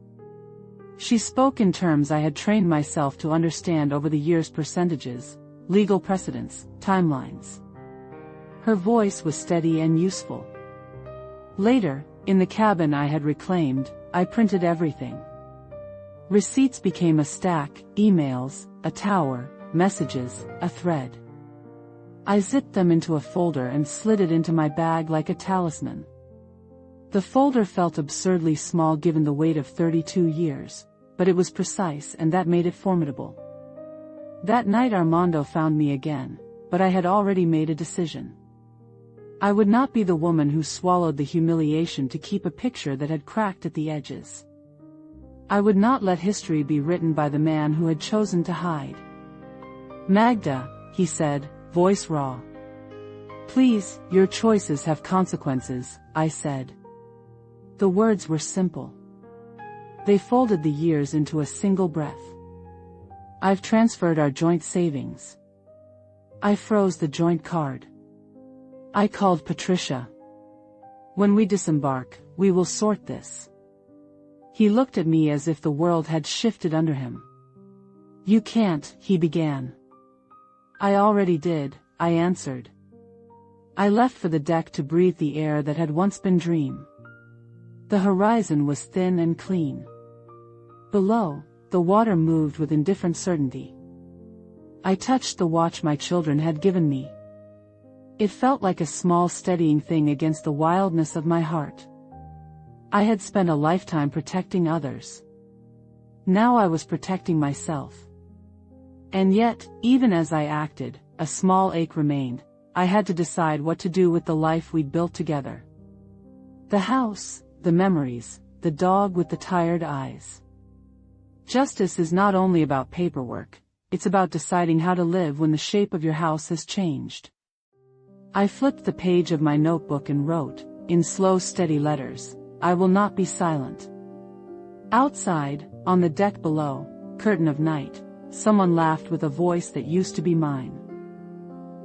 She spoke in terms I had trained myself to understand over the years: percentages, legal precedents, timelines. Her voice was steady and useful. Later, in the cabin I had reclaimed, I printed everything. Receipts became a stack, emails, a tower, messages, a thread. I zipped them into a folder and slid it into my bag like a talisman. The folder felt absurdly small given the weight of 32 years, but it was precise and that made it formidable. That night Armando found me again, but I had already made a decision. I would not be the woman who swallowed the humiliation to keep a picture that had cracked at the edges. I would not let history be written by the man who had chosen to hide. "Magda," he said, voice raw. "Please, your choices have consequences," I said. The words were simple. They folded the years into a single breath. "I've transferred our joint savings." I froze the joint card. I called Patricia. "When we disembark, we will sort this." He looked at me as if the world had shifted under him. "You can't," he began. "I already did," I answered. I left for the deck to breathe the air that had once been dream. The horizon was thin and clean. Below, the water moved with indifferent certainty. I touched the watch my children had given me. It felt like a small steadying thing against the wildness of my heart. I had spent a lifetime protecting others. Now I was protecting myself. And yet, even as I acted, a small ache remained. I had to decide what to do with the life we'd built together. The house, the memories, the dog with the tired eyes. Justice is not only about paperwork, it's about deciding how to live when the shape of your house has changed. I flipped the page of my notebook and wrote, in slow, steady letters, I will not be silent. Outside, on the deck below, curtain of night, someone laughed with a voice that used to be mine.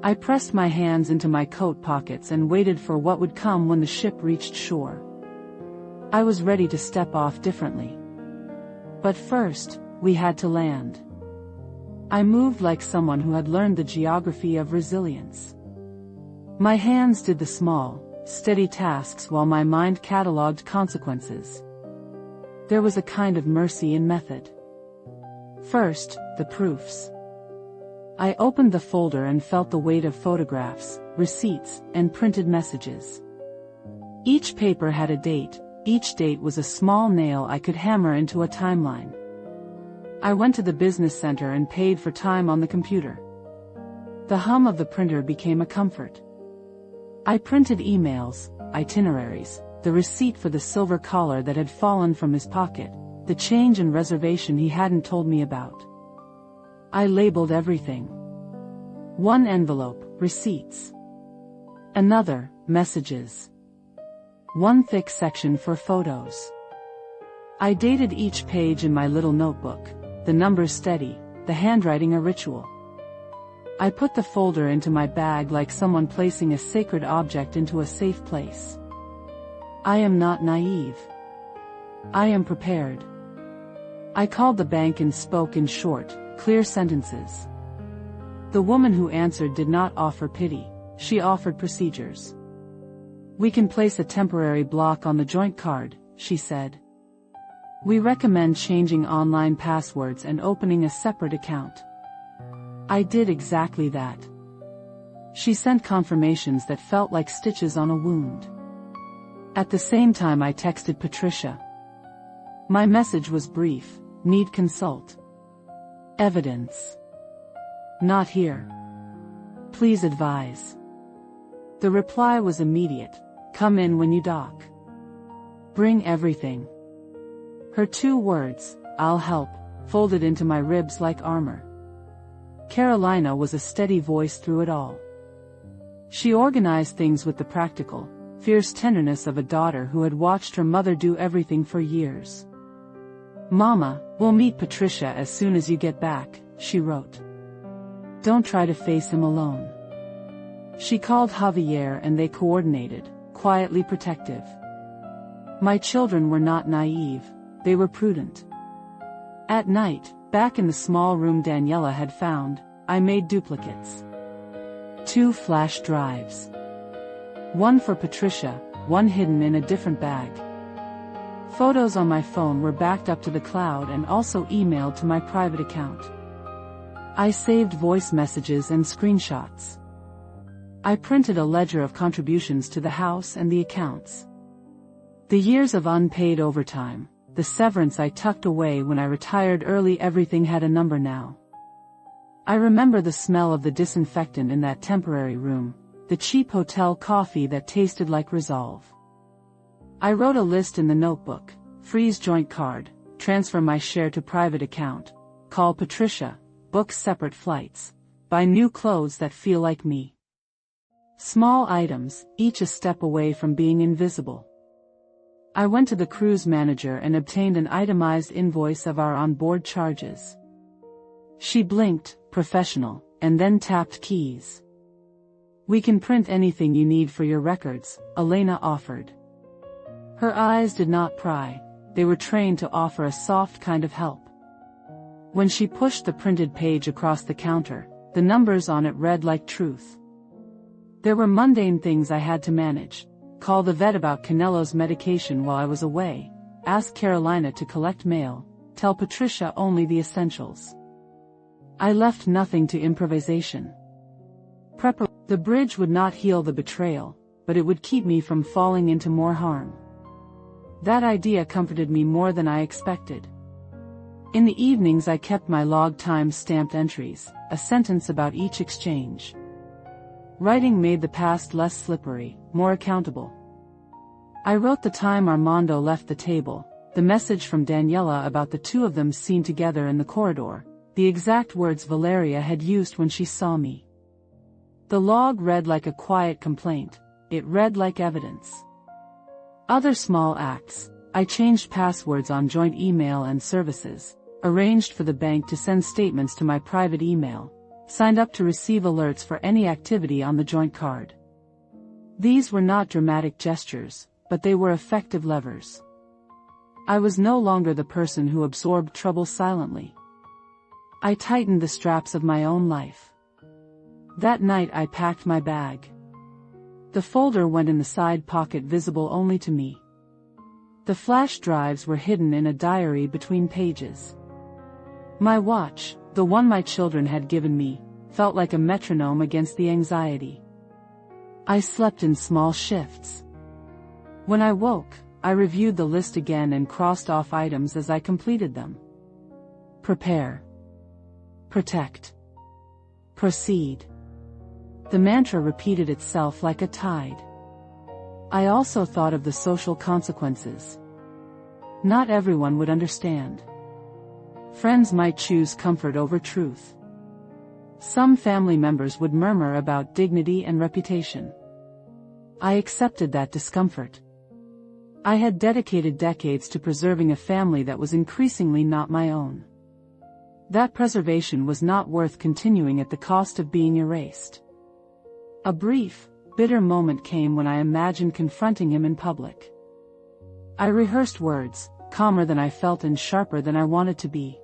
I pressed my hands into my coat pockets and waited for what would come when the ship reached shore. I was ready to step off differently. But first, we had to land. I moved like someone who had learned the geography of resilience. My hands did the small, steady tasks while my mind catalogued consequences. There was a kind of mercy in method. First, the proofs. I opened the folder and felt the weight of photographs, receipts, and printed messages. Each paper had a date, each date was a small nail I could hammer into a timeline. I went to the business center and paid for time on the computer. The hum of the printer became a comfort. I printed emails, itineraries, the receipt for the silver collar that had fallen from his pocket, the change and reservation he hadn't told me about. I labeled everything. One envelope, receipts. Another, messages. One thick section for photos. I dated each page in my little notebook, the numbers steady, the handwriting a ritual. I put the folder into my bag like someone placing a sacred object into a safe place. I am not naive. I am prepared. I called the bank and spoke in short, clear sentences. The woman who answered did not offer pity, she offered procedures. We can place a temporary block on the joint card, she said. We recommend changing online passwords and opening a separate account. I did exactly that. She sent confirmations that felt like stitches on a wound. At the same time I texted Patricia. My message was brief, need consult. Evidence. Not here. Please advise. The reply was immediate, come in when you dock. Bring everything. Her 2 words, I'll help, folded into my ribs like armor. Carolina was a steady voice through it all. She organized things with the practical, fierce tenderness of a daughter who had watched her mother do everything for years. Mama, we'll meet Patricia as soon as you get back, she wrote. Don't try to face him alone. She called Javier and they coordinated, quietly protective. My children were not naive, they were prudent. At night, back in the small room Daniela had found, I made duplicates. 2 flash drives. One for Patricia, one hidden in a different bag. Photos on my phone were backed up to the cloud and also emailed to my private account. I saved voice messages and screenshots. I printed a ledger of contributions to the house and the accounts. The years of unpaid overtime, the severance I tucked away when I retired early, everything had a number now. I remember the smell of the disinfectant in that temporary room, the cheap hotel coffee that tasted like resolve. I wrote a list in the notebook, freeze joint card, transfer my share to private account, call Patricia, book separate flights, buy new clothes that feel like me. Small items, each a step away from being invisible. I went to the cruise manager and obtained an itemized invoice of our onboard charges. She blinked, professional, and then tapped keys. We can print anything you need for your records, Elena offered. Her eyes did not pry, they were trained to offer a soft kind of help. When she pushed the printed page across the counter, the numbers on it read like truth. There were mundane things I had to manage. Call the vet about Canelo's medication while I was away, ask Carolina to collect mail, tell Patricia only the essentials. I left nothing to improvisation. The bridge would not heal the betrayal, but it would keep me from falling into more harm. That idea comforted me more than I expected. In the evenings I kept my log time stamped entries, a sentence about each exchange. Writing made the past less slippery, more accountable. I wrote the time Armando left the table, the message from Daniela about the two of them seen together in the corridor, the exact words Valeria had used when she saw me. The log read like a quiet complaint, it read like evidence. Other small acts: I changed passwords on joint email and services, arranged for the bank to send statements to my private email, signed up to receive alerts for any activity on the joint card. These were not dramatic gestures, but they were effective levers. I was no longer the person who absorbed trouble silently. I tightened the straps of my own life. That night I packed my bag. The folder went in the side pocket visible only to me. The flash drives were hidden in a diary between pages. My watch, the one my children had given me, felt like a metronome against the anxiety. I slept in small shifts. When I woke, I reviewed the list again and crossed off items as I completed them. Prepare. Protect. Proceed. The mantra repeated itself like a tide. I also thought of the social consequences. Not everyone would understand. Friends might choose comfort over truth. Some family members would murmur about dignity and reputation. I accepted that discomfort. I had dedicated decades to preserving a family that was increasingly not my own. That preservation was not worth continuing at the cost of being erased. A brief, bitter moment came when I imagined confronting him in public. I rehearsed words, calmer than I felt and sharper than I wanted to be.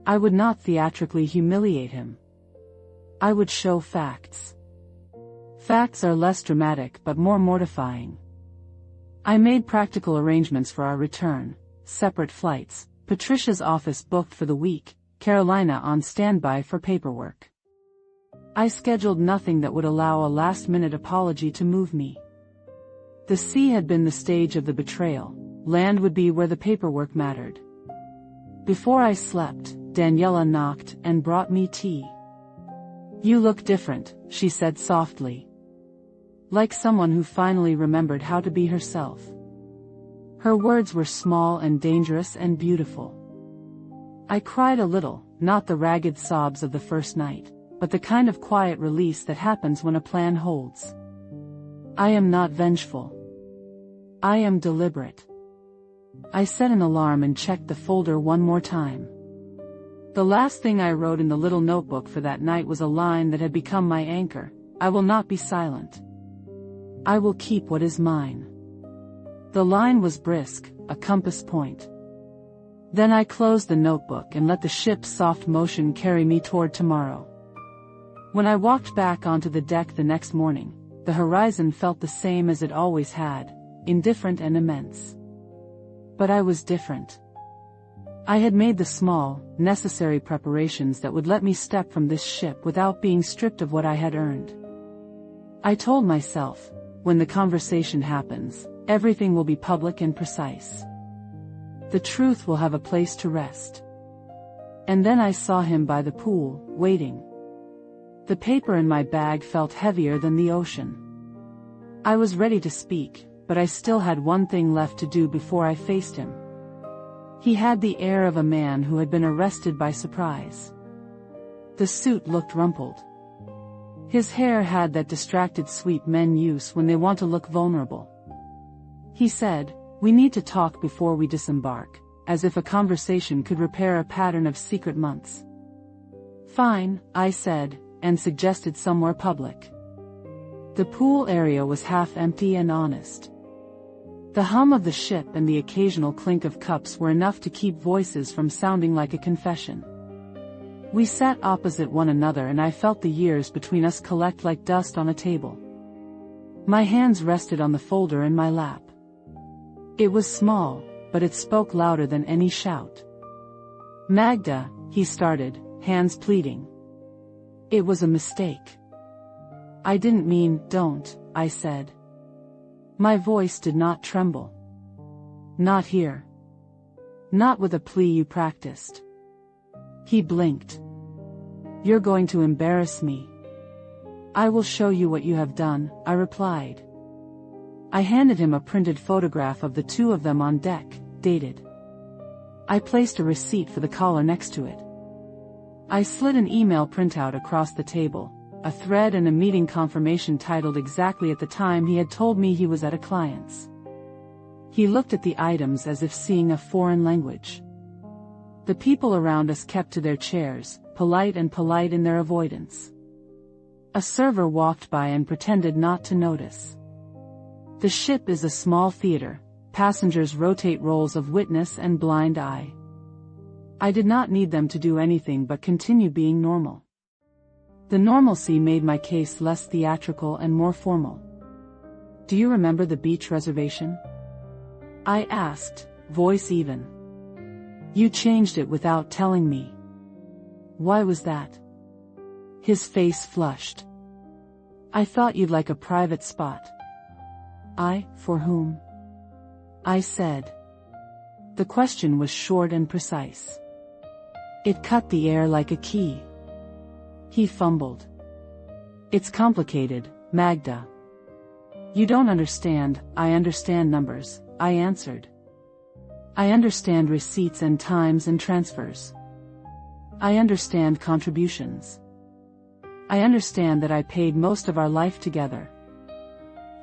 I would not theatrically humiliate him. I would show facts. Facts are less dramatic but more mortifying. I made practical arrangements for our return, separate flights, Patricia's office booked for the week, Carolina on standby for paperwork. I scheduled nothing that would allow a last-minute apology to move me. The sea had been the stage of the betrayal, land would be where the paperwork mattered. Before I slept, Daniela knocked and brought me tea. "You look different," she said softly. Like someone who finally remembered how to be herself. Her words were small and dangerous and beautiful. I cried a little, not the ragged sobs of the first night, but the kind of quiet release that happens when a plan holds. I am not vengeful. I am deliberate. I set an alarm and checked the folder one more time. The last thing I wrote in the little notebook for that night was a line that had become my anchor: I will not be silent. I will keep what is mine. The line was brisk, a compass point. Then I closed the notebook and let the ship's soft motion carry me toward tomorrow. When I walked back onto the deck the next morning, the horizon felt the same as it always had, indifferent and immense. But I was different. I had made the small, necessary preparations that would let me step from this ship without being stripped of what I had earned. I told myself, when the conversation happens, everything will be public and precise. The truth will have a place to rest. And then I saw him by the pool, waiting. The paper in my bag felt heavier than the ocean. I was ready to speak, but I still had one thing left to do before I faced him. He had the air of a man who had been arrested by surprise. The suit looked rumpled. His hair had that distracted sweep men use when they want to look vulnerable. He said, "We need to talk before we disembark," as if a conversation could repair a pattern of secret months. "Fine," I said, and suggested somewhere public. The pool area was half empty and honest. The hum of the ship and the occasional clink of cups were enough to keep voices from sounding like a confession. We sat opposite one another and I felt the years between us collect like dust on a table. My hands rested on the folder in my lap. It was small, but it spoke louder than any shout. "Magda," he started, hands pleading. "It was a mistake." "I didn't mean, don't," I said. My voice did not tremble. "Not here. Not with a plea you practiced." He blinked. "You're going to embarrass me." "I will show you what you have done," I replied. I handed him a printed photograph of the two of them on deck, dated. I placed a receipt for the collar next to it. I slid an email printout across the table, a thread and a meeting confirmation titled exactly at the time he had told me he was at a client's. He looked at the items as if seeing a foreign language. The people around us kept to their chairs, polite in their avoidance. A server walked by and pretended not to notice. The ship is a small theater. Passengers rotate roles of witness and blind eye. I did not need them to do anything but continue being normal. The normalcy made my case less theatrical and more formal. "Do you remember the beach reservation?" I asked, voice even. "You changed it without telling me. Why was that?" His face flushed. "I thought you'd like a private spot." For whom?" I said. The question was short and precise. It cut the air like a key. He fumbled. "It's complicated, Magda." "You don't understand." "I understand numbers," I answered. "I understand receipts and times and transfers. I understand contributions. I understand that I paid most of our life together.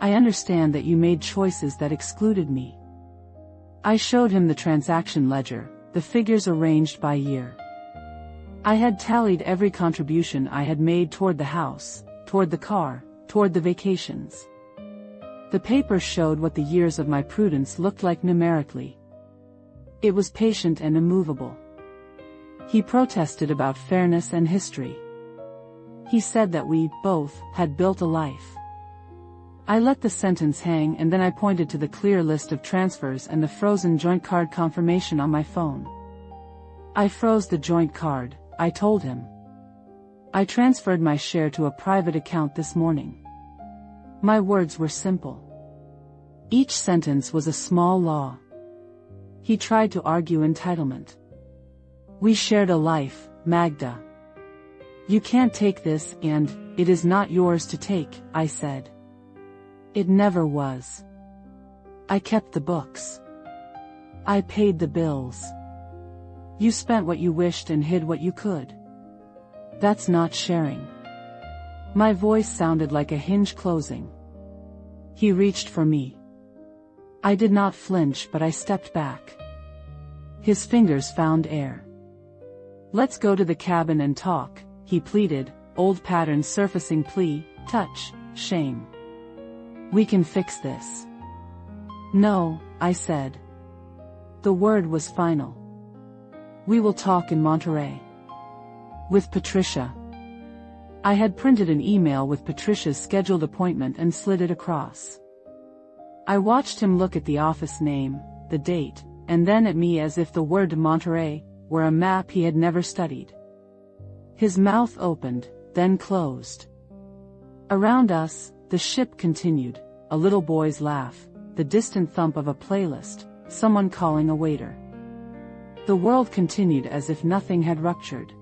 I understand that you made choices that excluded me." I showed him the transaction ledger, the figures arranged by year. I had tallied every contribution I had made toward the house, toward the car, toward the vacations. The paper showed what the years of my prudence looked like numerically. It was patient and immovable. He protested about fairness and history. He said that we, both, had built a life. I let the sentence hang and then I pointed to the clear list of transfers and the frozen joint card confirmation on my phone. "I froze the joint card," I told him. "I transferred my share to a private account this morning." My words were simple. Each sentence was a small law. He tried to argue entitlement. "We shared a life, Magda. You can't take this, and it is not yours to take," I said. "It never was. I kept the books. I paid the bills. You spent what you wished and hid what you could. That's not sharing." My voice sounded like a hinge closing. He reached for me. I did not flinch, but I stepped back. His fingers found air. "Let's go to the cabin and talk," he pleaded, old pattern surfacing plea, touch, shame. "We can fix this." "No," I said. The word was final. "We will talk in Monterey. With Patricia." I had printed an email with Patricia's scheduled appointment and slid it across. I watched him look at the office name, the date, and then at me as if the word Monterey were a map he had never studied. His mouth opened, then closed. Around us, the ship continued, a little boy's laugh, the distant thump of a playlist, someone calling a waiter. The world continued as if nothing had ruptured.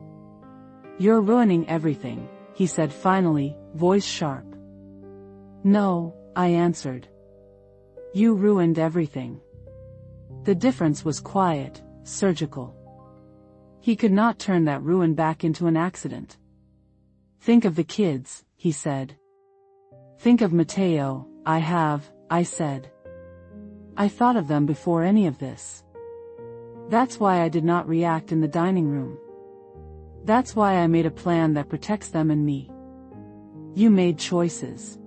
"You're ruining everything," he said finally, voice sharp. "No," I answered. "You ruined everything." The difference was quiet, surgical. He could not turn that ruin back into an accident. "Think of the kids," he said. "Think of Mateo." I said. "I thought of them before any of this. That's why I did not react in the dining room. That's why I made a plan that protects them and me. You made choices.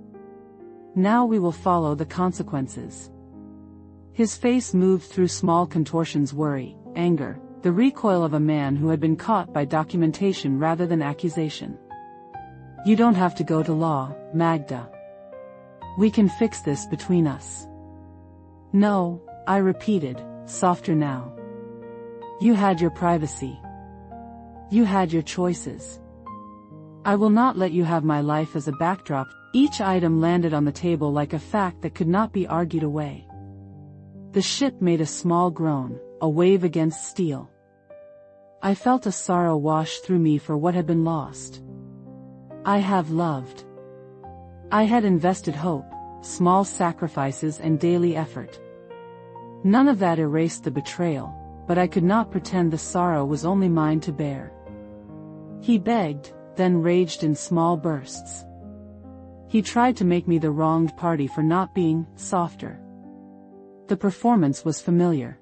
Now we will follow the consequences." His face moved through small contortions: worry, anger, the recoil of a man who had been caught by documentation rather than accusation. You don't have to go to law, Magda. We can fix this between us. No, I repeated, softer now. You had your privacy. You had your choices. I will not let you have my life as a backdrop. Each item landed on the table like a fact that could not be argued away. The ship made a small groan, a wave against steel. I felt a sorrow wash through me for what had been lost. I have loved. I had invested hope, small sacrifices and daily effort. None of that erased the betrayal, but I could not pretend the sorrow was only mine to bear. He begged, then raged in small bursts. He tried to make me the wronged party for not being softer. The performance was familiar.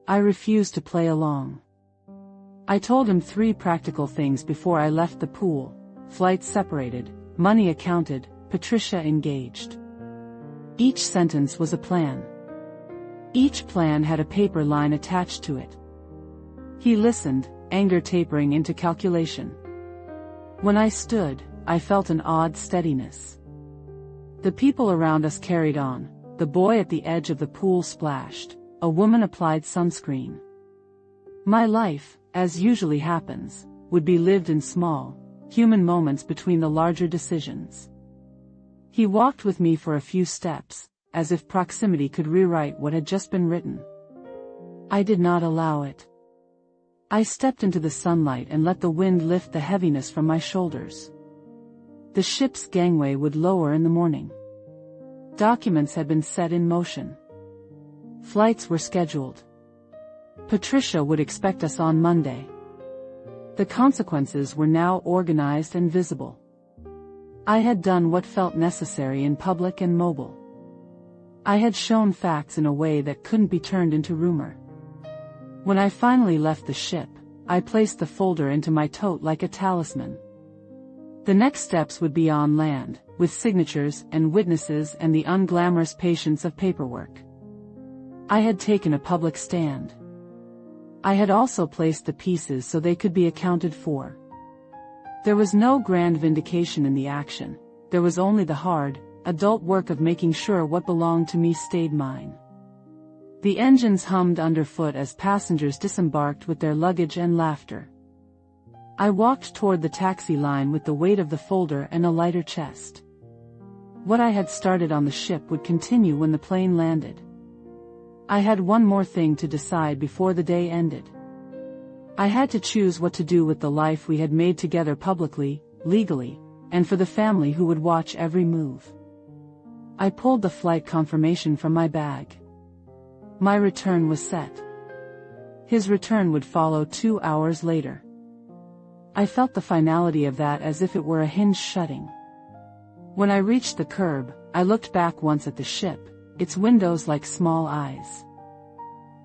I refused to play along. I told him 3 practical things before I left the pool: flights separated, money accounted, Patricia engaged. Each sentence was a plan. Each plan had a paper line attached to it. He listened, anger tapering into calculation. When I stood, I felt an odd steadiness. The people around us carried on. The boy at the edge of the pool splashed. A woman applied sunscreen. My life, as usually happens, would be lived in small, human moments between the larger decisions. He walked with me for a few steps, as if proximity could rewrite what had just been written. I did not allow it. I stepped into the sunlight and let the wind lift the heaviness from my shoulders. The ship's gangway would lower in the morning. Documents had been set in motion. Flights were scheduled. Patricia would expect us on Monday. The consequences were now organized and visible. I had done what felt necessary in public and mobile. I had shown facts in a way that couldn't be turned into rumor. When I finally left the ship, I placed the folder into my tote like a talisman. The next steps would be on land, with signatures and witnesses and the unglamorous patience of paperwork. I had taken a public stand. I had also placed the pieces so they could be accounted for. There was no grand vindication in the action. There was only the hard, adult work of making sure what belonged to me stayed mine. The engines hummed underfoot as passengers disembarked with their luggage and laughter. I walked toward the taxi line with the weight of the folder and a lighter chest. What I had started on the ship would continue when the plane landed. I had one more thing to decide before the day ended. I had to choose what to do with the life we had made together publicly, legally, and for the family who would watch every move. I pulled the flight confirmation from my bag. My return was set. His return would follow 2 hours later. I felt the finality of that as if it were a hinge shutting. When I reached the curb, I looked back once at the ship, its windows like small eyes.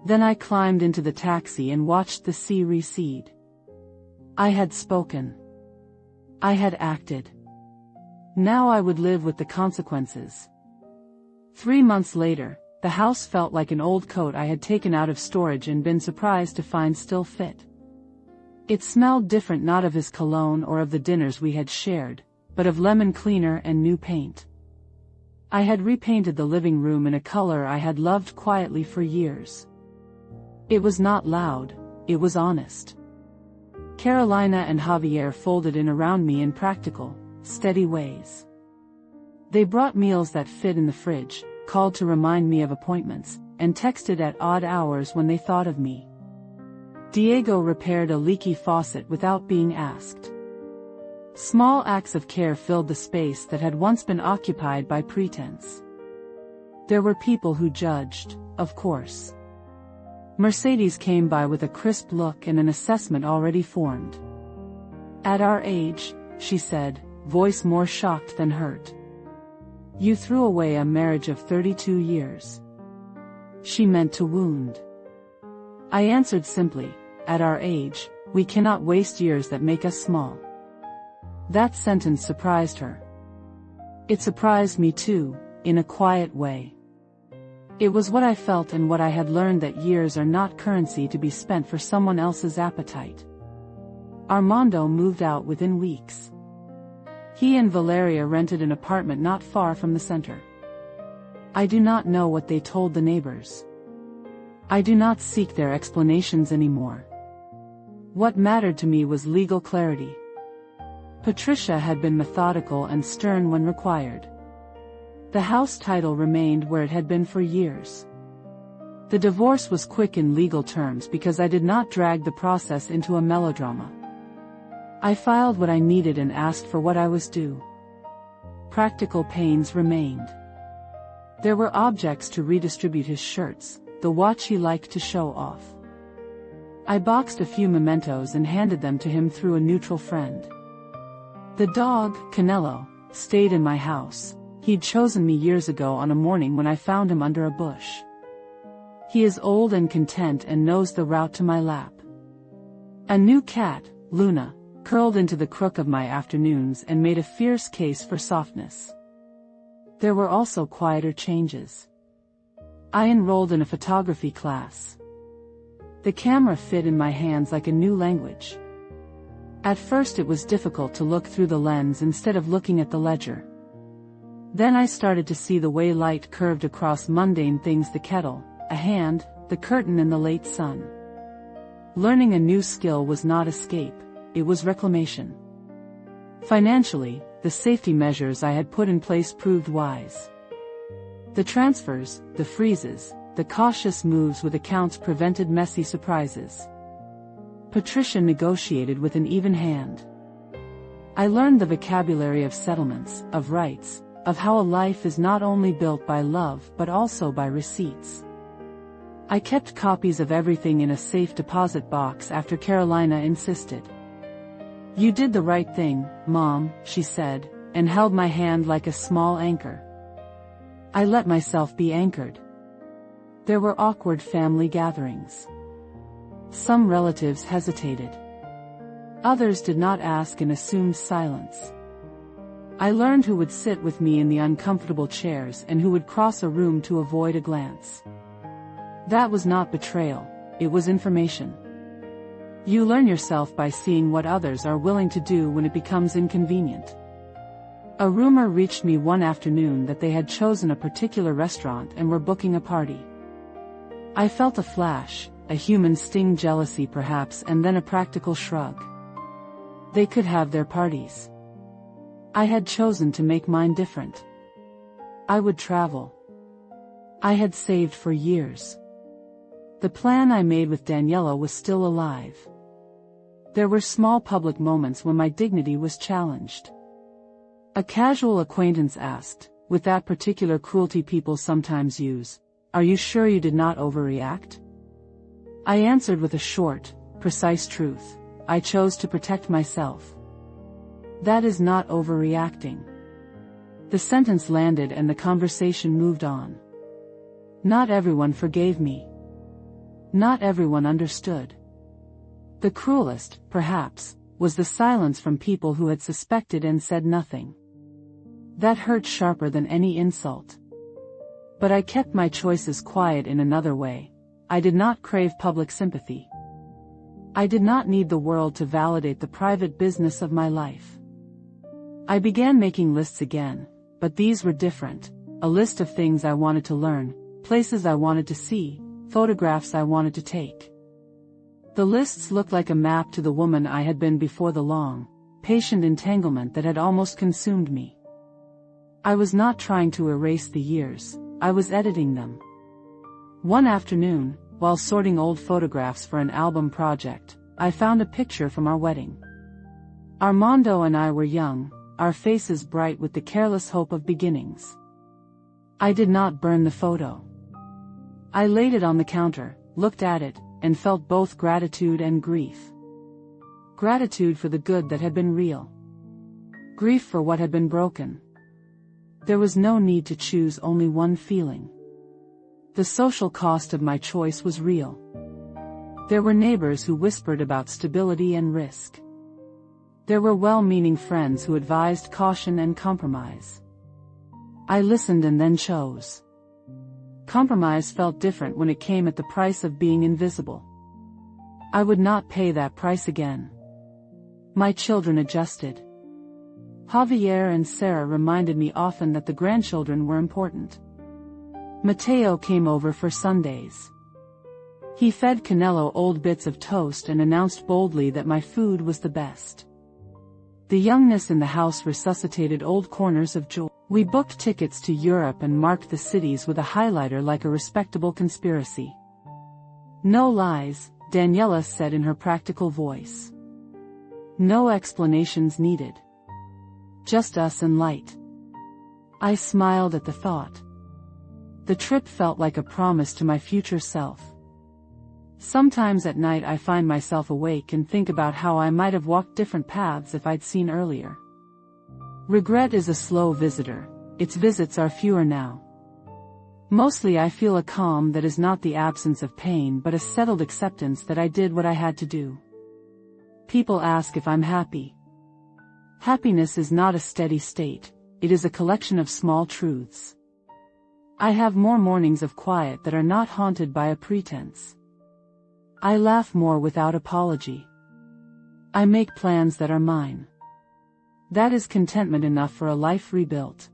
Then I climbed into the taxi and watched the sea recede. I had spoken. I had acted. Now I would live with the consequences. 3 months later, the house felt like an old coat I had taken out of storage and been surprised to find still fit. It smelled different, not of his cologne or of the dinners we had shared, but of lemon cleaner and new paint. I had repainted the living room in a color I had loved quietly for years. It was not loud, it was honest. Carolina and Javier folded in around me in practical, steady ways. They brought meals that fit in the fridge, called to remind me of appointments, and texted at odd hours when they thought of me. Diego repaired a leaky faucet without being asked. Small acts of care filled the space that had once been occupied by pretense. There were people who judged, of course. Mercedes came by with a crisp look and an assessment already formed. "At our age," she said, voice more shocked than hurt. "You threw away a marriage of 32 years. She meant to wound. I answered simply, "At our age, we cannot waste years that make us small." That sentence surprised her. It surprised me too, in a quiet way. It was what I felt and what I had learned, that years are not currency to be spent for someone else's appetite. Armando moved out within weeks. He and Valeria rented an apartment not far from the center. I do not know what they told the neighbors. I do not seek their explanations anymore. What mattered to me was legal clarity. Patricia had been methodical and stern when required. The house title remained where it had been for years. The divorce was quick in legal terms because I did not drag the process into a melodrama. I filed what I needed and asked for what I was due. Practical pains remained. There were objects to redistribute: his shirts, the watch he liked to show off. I boxed a few mementos and handed them to him through a neutral friend. The dog, Canelo, stayed in my house. He'd chosen me years ago on a morning when I found him under a bush. He is old and content and knows the route to my lap. A new cat, Luna, curled into the crook of my afternoons and made a fierce case for softness. There were also quieter changes. I enrolled in a photography class. The camera fit in my hands like a new language. At first it was difficult to look through the lens instead of looking at the ledger. Then I started to see the way light curved across mundane things: the kettle, a hand, the curtain, and the late sun. Learning a new skill was not escape, it was reclamation. Financially, the safety measures I had put in place proved wise. The transfers, the freezes, the cautious moves with accounts prevented messy surprises. Patricia negotiated with an even hand. I learned the vocabulary of settlements, of rights, of how a life is not only built by love but also by receipts. I kept copies of everything in a safe deposit box after Carolina insisted. "You did the right thing, Mom," she said, and held my hand like a small anchor. I let myself be anchored. There were awkward family gatherings. Some relatives hesitated. Others did not ask and assumed silence. I learned who would sit with me in the uncomfortable chairs and who would cross a room to avoid a glance. That was not betrayal, it was information. You learn yourself by seeing what others are willing to do when it becomes inconvenient. A rumor reached me one afternoon that they had chosen a particular restaurant and were booking a party. I felt a flash, a human sting, jealousy perhaps, and then a practical shrug. They could have their parties. I had chosen to make mine different. I would travel. I had saved for years. The plan I made with Daniela was still alive. There were small public moments when my dignity was challenged. A casual acquaintance asked, with that particular cruelty people sometimes use, "Are you sure you did not overreact?" I answered with a short, precise truth: I chose to protect myself. That is not overreacting. The sentence landed and the conversation moved on. Not everyone forgave me. Not everyone understood. The cruelest, perhaps, was the silence from people who had suspected and said nothing. That hurt sharper than any insult. But I kept my choices quiet in another way. I did not crave public sympathy. I did not need the world to validate the private business of my life. I began making lists again, but these were different. A list of things I wanted to learn, places I wanted to see, photographs I wanted to take. The lists looked like a map to the woman I had been before the long, patient entanglement that had almost consumed me. I was not trying to erase the years, I was editing them. One afternoon, while sorting old photographs for an album project, I found a picture from our wedding. Armando and I were young, our faces bright with the careless hope of beginnings. I did not burn the photo. I laid it on the counter, looked at it, and felt both gratitude and grief. Gratitude for the good that had been real. Grief for what had been broken. There was no need to choose only one feeling. The social cost of my choice was real. There were neighbors who whispered about stability and risk. There were well-meaning friends who advised caution and compromise. I listened and then chose. Compromise felt different when it came at the price of being invisible. I would not pay that price again. My children adjusted. Javier and Sarah reminded me often that the grandchildren were important. Mateo came over for Sundays. He fed Canelo old bits of toast and announced boldly that my food was the best. The youngness in the house resuscitated old corners of joy. We booked tickets to Europe and marked the cities with a highlighter like a respectable conspiracy. No lies, Daniela said in her practical voice. No explanations needed. Just us and light. I smiled at the thought. The trip felt like a promise to my future self. Sometimes at night I find myself awake and think about how I might have walked different paths if I'd seen earlier. Regret is a slow visitor, its visits are fewer now. Mostly I feel a calm that is not the absence of pain but a settled acceptance that I did what I had to do. People ask if I'm happy. Happiness is not a steady state, it is a collection of small truths. I have more mornings of quiet that are not haunted by a pretense. I laugh more without apology. I make plans that are mine. That is contentment enough for a life rebuilt.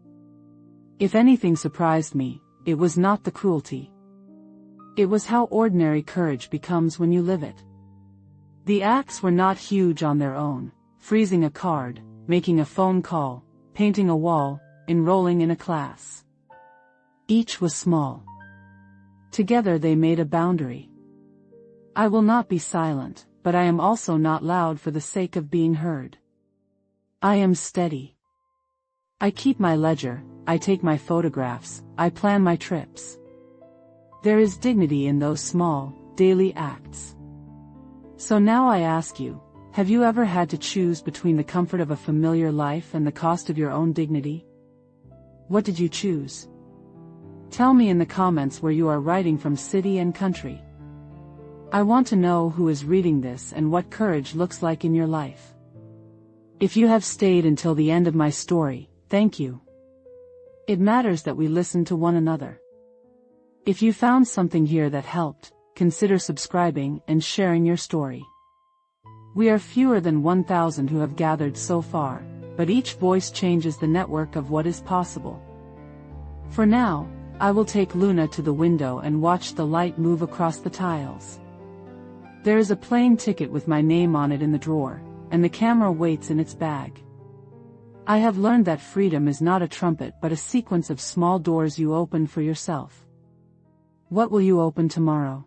If anything surprised me, it was not the cruelty. It was how ordinary courage becomes when you live it. The acts were not huge on their own, freezing a card, making a phone call, painting a wall, enrolling in a class. Each was small. Together they made a boundary. I will not be silent, but I am also not loud for the sake of being heard. I am steady. I keep my ledger, I take my photographs, I plan my trips. There is dignity in those small, daily acts. So now I ask you, have you ever had to choose between the comfort of a familiar life and the cost of your own dignity? What did you choose? Tell me in the comments where you are writing from, city and country. I want to know who is reading this and what courage looks like in your life. If you have stayed until the end of my story, thank you. It matters that we listen to one another. If you found something here that helped, consider subscribing and sharing your story. We are fewer than 1,000 who have gathered so far, but each voice changes the network of what is possible. For now, I will take Luna to the window and watch the light move across the tiles. There is a plane ticket with my name on it in the drawer, and the camera waits in its bag. I have learned that freedom is not a trumpet but a sequence of small doors you open for yourself. What will you open tomorrow?